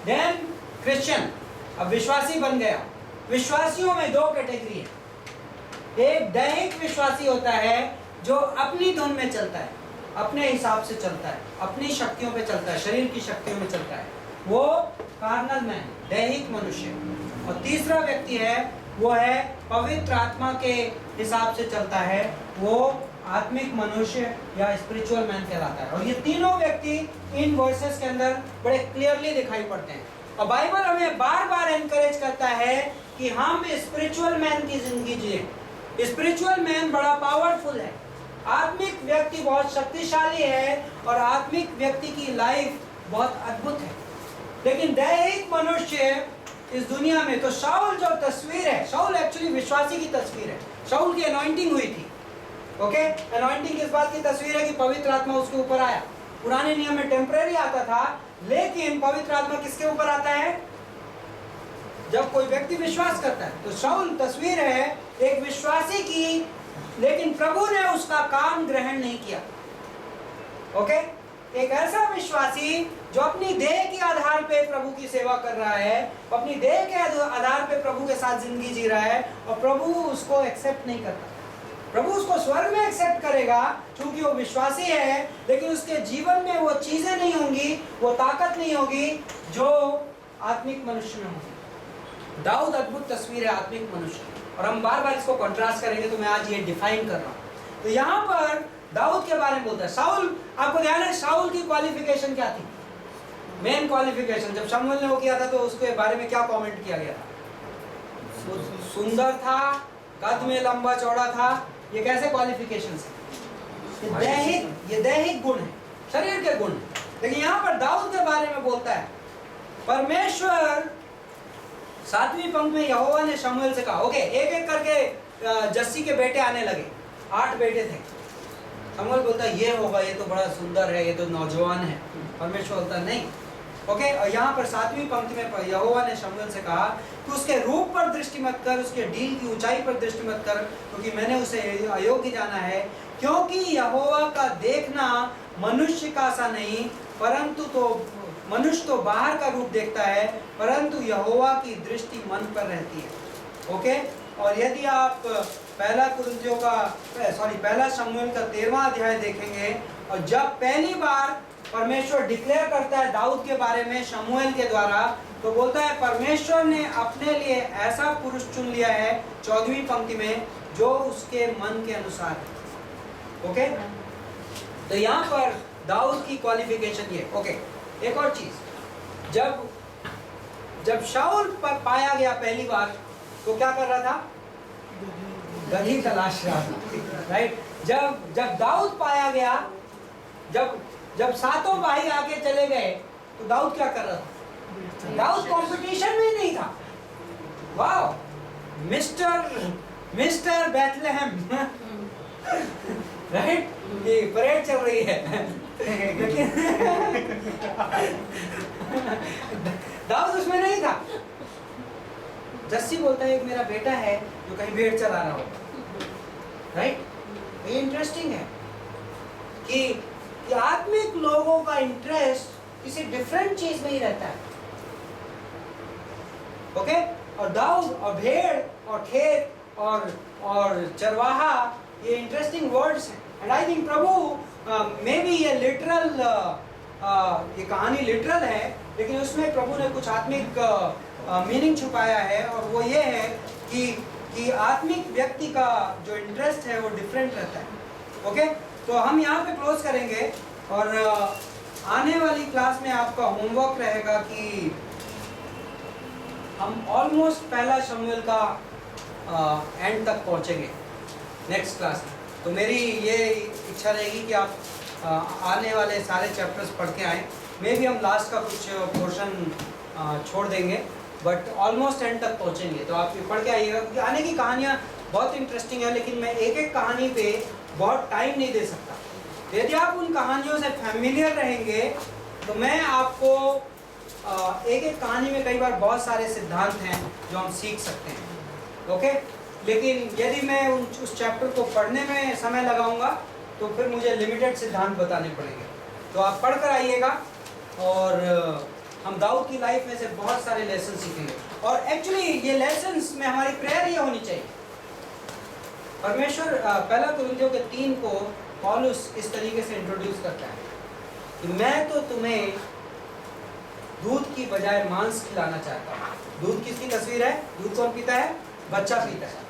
देन क्रिश्चियन, अब विश्वासी बन गया। विश्वासियों में 2 कैटेगरी है। एक दैहिक विश्वासी होता है जो अपनी धुन में चलता है, अपने हिसाब से चलता है, अपनी शक्तियों पे चलता है, शरीर की शक्तियों में चलता है, वो कार्नल मैन, दैहिक मनुष्य। और तीसरा व्यक्ति है, वो है पवित्र आत्मा के हिसाब से चलता है, वो आत्मिक मनुष्य या स्पिरिचुअल मैन कहलाता है। और ये तीनों व्यक्ति इन वर्सेस के अंदर बड़े क्लियरली दिखाई पड़ते हैं। और बाइबल हमें बार बार एनकरेज करता है कि हम स्पिरिचुअल मैन की जिंदगी जिए। स्पिरिचुअल मैन बड़ा पावरफुल है, आत्मिक व्यक्ति बहुत शक्तिशाली है और आत्मिक व्यक्ति की लाइफ बहुत अद्भुत है, लेकिन दैहिक मनुष्य इस दुनिया में, तो शाऊल जो तस्वीर है, शाऊल एक्चुअली विश्वासी की तस्वीर है। शाऊल की अनॉइंटिंग हुई थी, ओके। अनॉइंटिंग किस बात की तस्वीर है कि पवित्र आत्मा उसके ऊपर आया। पुराने नियम में टेम्परेरी आता था, लेकिन पवित्र आत्मा किसके ऊपर आता है? जब कोई व्यक्ति विश्वास करता है। तो शाऊल तस्वीर है एक विश्वासी की, लेकिन प्रभु ने उसका काम ग्रहण नहीं किया, ओके। एक ऐसा विश्वासी जो अपनी देह के आधार पे प्रभु की सेवा कर रहा है, अपनी देह के आधार पे प्रभु के साथ जिंदगी जी रहा है, और प्रभु उसको एक्सेप्ट नहीं करता। प्रभु उसको स्वर्ग में एक्सेप्ट करेगा क्योंकि वो विश्वासी है, लेकिन उसके जीवन में वो चीजें नहीं होंगी, वो ताकत नहीं होगी जो आत्मिक मनुष्य में होगी। दाऊद अद्भुत तस्वीर है आत्मिक मनुष्य, और हम बार बार इसको कंट्रास्ट करेंगे, तो मैं आज ये डिफाइन कर रहा हूँ। तो यहाँ पर दाऊद के बारे में बोलता है। शाऊल, आपको ध्यान है शाऊल की क्वालिफिकेशन क्या थी? मेन क्वालिफिकेशन, जब शमूएल ने वो किया था तो उसके बारे में क्या कमेंट किया गया था? सुंदर था, कद में लंबा चौड़ा था। ये कैसे क्वालिफिकेशन है? ये दैहिक गुण है, शरीर के गुण। लेकिन यहाँ पर दाऊद के बारे में बोलता है, परमेश्वर 7वीं पंक्ति में यहोवा ने शमूएल से कहा, ओके, एक एक करके जस्सी के बेटे आने लगे, 8 बेटे थे। शमूएल बोलता है ये होगा, ये तो बड़ा सुंदर है, ये तो नौजवान है। परमेश्वर बोलता नहीं, ओके। और यहाँ पर 7वीं पंक्ति में यहोवा ने शमूएल से कहा कि उसके रूप पर दृष्टि मत कर, उसके डील की ऊंचाई पर दृष्टि मत कर, क्योंकि मैंने उसे अयोग्य जाना है। क्योंकि यहोवा का देखना मनुष्य का सा नहीं, परंतु तो मनुष्य तो बाहर का रूप देखता है, परंतु यहोवा की दृष्टि मन पर रहती है, ओके। और यदि आप पहला शमूएल का 13वां अध्याय देखेंगे, और जब पहली बार परमेश्वर डिक्लेयर करता है दाऊद के बारे में शमूएल के द्वारा, तो बोलता है परमेश्वर ने अपने लिए ऐसा पुरुष चुन लिया है, 14वीं पंक्ति में, जो उसके मन के अनुसार है, ओके। तो यहाँ पर दाऊद की क्वालिफिकेशन ये, ओके। एक और चीज, जब शाऊल पर पाया गया पहली बार, तो क्या कर रहा था? गधी तलाश रहा था, राइट। जब दाऊद पाया गया, जब 7 भाई आके चले गए, तो दाऊद क्या कर रहा था? दाऊद कंपटीशन में ही नहीं था। Wow, mister Bethlehem, right. ये परेड चल रही है, लेकिन दाऊद उसमें नहीं था। जस्सी बोलता है एक मेरा बेटा है जो कहीं भेड़ चला रहा हो, राइट। ये इंटरेस्टिंग है कि आत्मिक लोगों का इंटरेस्ट किसी डिफरेंट चीज में ही रहता है, ओके। और दाऊद और भेड़ और खेत और चरवाहा, ये इंटरेस्टिंग वर्ड्स हैं। And I think Prabhu may be ये लिटरल, ये कहानी लिटरल है, लेकिन उसमें प्रभु ने कुछ आत्मिक मीनिंग छुपाया है, और वो ये है कि आत्मिक व्यक्ति का जो इंटरेस्ट है वो डिफरेंट रहता है, ओके। तो हम यहाँ पे क्लोज करेंगे, और आने वाली क्लास में आपका होमवर्क रहेगा कि हम ऑलमोस्ट पहला शमूएल का एंड तक पहुँचेंगे नेक्स्ट क्लास में। तो मेरी ये इच्छा रहेगी कि आप आने वाले सारे चैप्टर्स पढ़ के आएँ। मे भी हम लास्ट का कुछ पोर्शन छोड़ देंगे, बट ऑलमोस्ट एंड तक पहुँचेंगे। तो आप ये पढ़ के आइएगा, क्योंकि आने की कहानियाँ बहुत इंटरेस्टिंग है, लेकिन मैं एक एक कहानी पे बहुत टाइम नहीं दे सकता। तो यदि आप उन कहानियों से फैमिलियर रहेंगे, तो मैं आपको एक एक कहानी में कई बार बहुत सारे सिद्धांत हैं जो हम सीख सकते हैं, ओके। लेकिन यदि मैं उस चैप्टर को पढ़ने में समय लगाऊंगा, तो फिर मुझे लिमिटेड सिद्धांत बताने पड़ेंगे। तो आप पढ़ कर आइएगा, और हम दाऊद की लाइफ में से बहुत सारे लेसन सीखेंगे। और एक्चुअली ये लेसन्स में हमारी प्रेयर ये होनी चाहिए। परमेश्वर पहला कुरिन्थियों के 3 को पौलुस इस तरीके से इंट्रोड्यूस करता है कि मैं तो तुम्हें दूध की बजाय मांस खिलाना चाहता हूँ। दूध किसकी तस्वीर है? दूध कौन पीता है? बच्चा पीता है,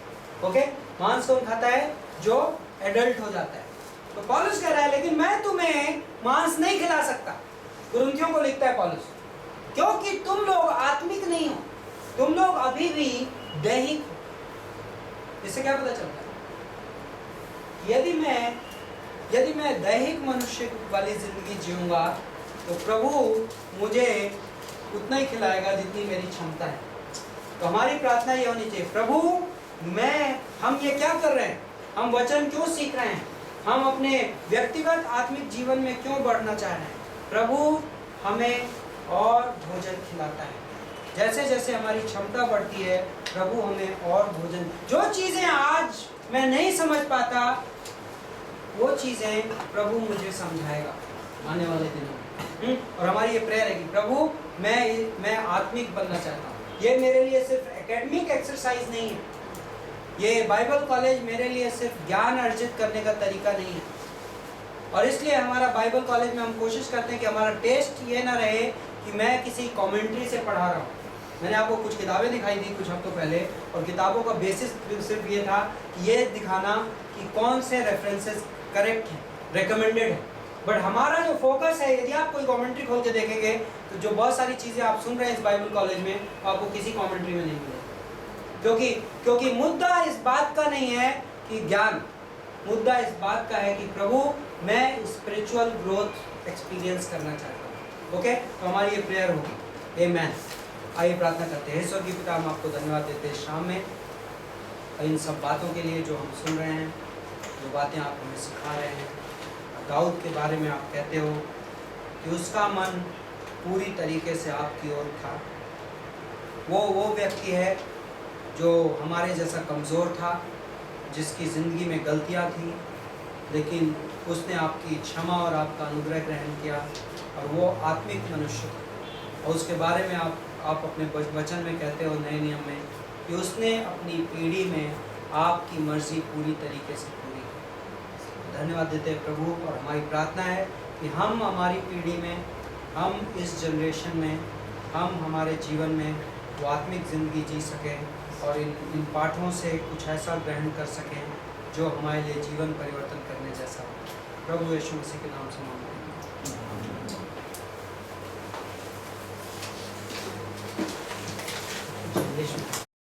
ओके। मांस कौन खाता है? जो एडल्ट हो जाता है। तो पौलुस कह रहा है लेकिन मैं तुम्हें मांस नहीं खिला सकता। कुरिन्थियों को लिखता है पौलुस, क्योंकि तुम लोग आत्मिक नहीं हो, तुम लोग अभी भी दैहिक हो। इससे क्या पता चलता है? यदि मैं यदि मैं दैहिक मनुष्य वाली ज़िंदगी जीऊँगा तो प्रभु मुझे उतना ही खिलाएगा जितनी मेरी क्षमता है। तो हमारी प्रार्थना ये होनी चाहिए, प्रभु हम ये क्या कर रहे हैं, हम वचन क्यों सीख रहे हैं, हम अपने व्यक्तिगत आत्मिक जीवन में क्यों बढ़ना चाह रहे हैं, प्रभु हमें और भोजन खिलाता है। जैसे जैसे हमारी क्षमता बढ़ती है प्रभु हमें और भोजन, जो चीज़ें आज मैं नहीं समझ पाता वो चीज़ें प्रभु मुझे समझाएगा आने वाले दिनों में। और हमारी ये प्रेयर है कि प्रभु मैं आत्मिक बनना चाहता हूँ। ये मेरे लिए सिर्फ एकेडमिक एक्सरसाइज नहीं है, ये बाइबल कॉलेज मेरे लिए सिर्फ ज्ञान अर्जित करने का तरीका नहीं है। और इसलिए हमारा बाइबल कॉलेज में हम कोशिश करते हैं कि हमारा टेस्ट ये ना रहे कि मैं किसी कमेंट्री से पढ़ा रहा हूँ। मैंने आपको कुछ किताबें दिखाई थी कुछ हफ्तों पहले, और किताबों का बेसिस सिर्फ ये था कि ये दिखाना कि कौन से रेफरेंसेस करेक्ट हैं, रिकमेंडेड है। बट हमारा जो फोकस है, यदि आप कोई कमेंट्री खोल के देखेंगे तो जो बहुत सारी चीज़ें आप सुन रहे हैं इस बाइबल कॉलेज में आपको किसी कमेंट्री में नहीं मिलेगी। क्योंकि मुद्दा इस बात का नहीं है कि ज्ञान, मुद्दा इस बात का है कि प्रभु मैं स्पिरिचुअल ग्रोथ एक्सपीरियंस करना चाहता हूँ। ओके, तो हमारी ये प्रेयर होगी। आमीन। आइए प्रार्थना करते हैं। स्वर्गीय पिता, हम आपको धन्यवाद देते हैं शाम में इन सब बातों के लिए जो हम सुन रहे हैं, जो बातें आप हमें सिखा रहे हैं। दाऊद के बारे में आप कहते हो कि उसका मन पूरी तरीके से आपकी ओर था। वो व्यक्ति है जो हमारे जैसा कमज़ोर था, जिसकी ज़िंदगी में गलतियाँ थी, लेकिन उसने आपकी क्षमा और आपका अनुग्रह ग्रहण किया और वो आत्मिक मनुष्य था। और उसके बारे में आप अपने वचन में कहते हो नए नियम में कि उसने अपनी पीढ़ी में आपकी मर्ज़ी पूरी तरीके से पूरी की। धन्यवाद देते हैं प्रभु। और हमारी प्रार्थना है कि हम हमारी पीढ़ी में, हम इस जनरेशन में, हम हमारे जीवन में वो आत्मिक ज़िंदगी जी सकें और इन पाठों से कुछ ऐसा ग्रहण कर सकें जो हमारे लिए जीवन परिवर्तन करने जैसा हो। प्रभु यीशु मसीह के नाम से मांगते हैं।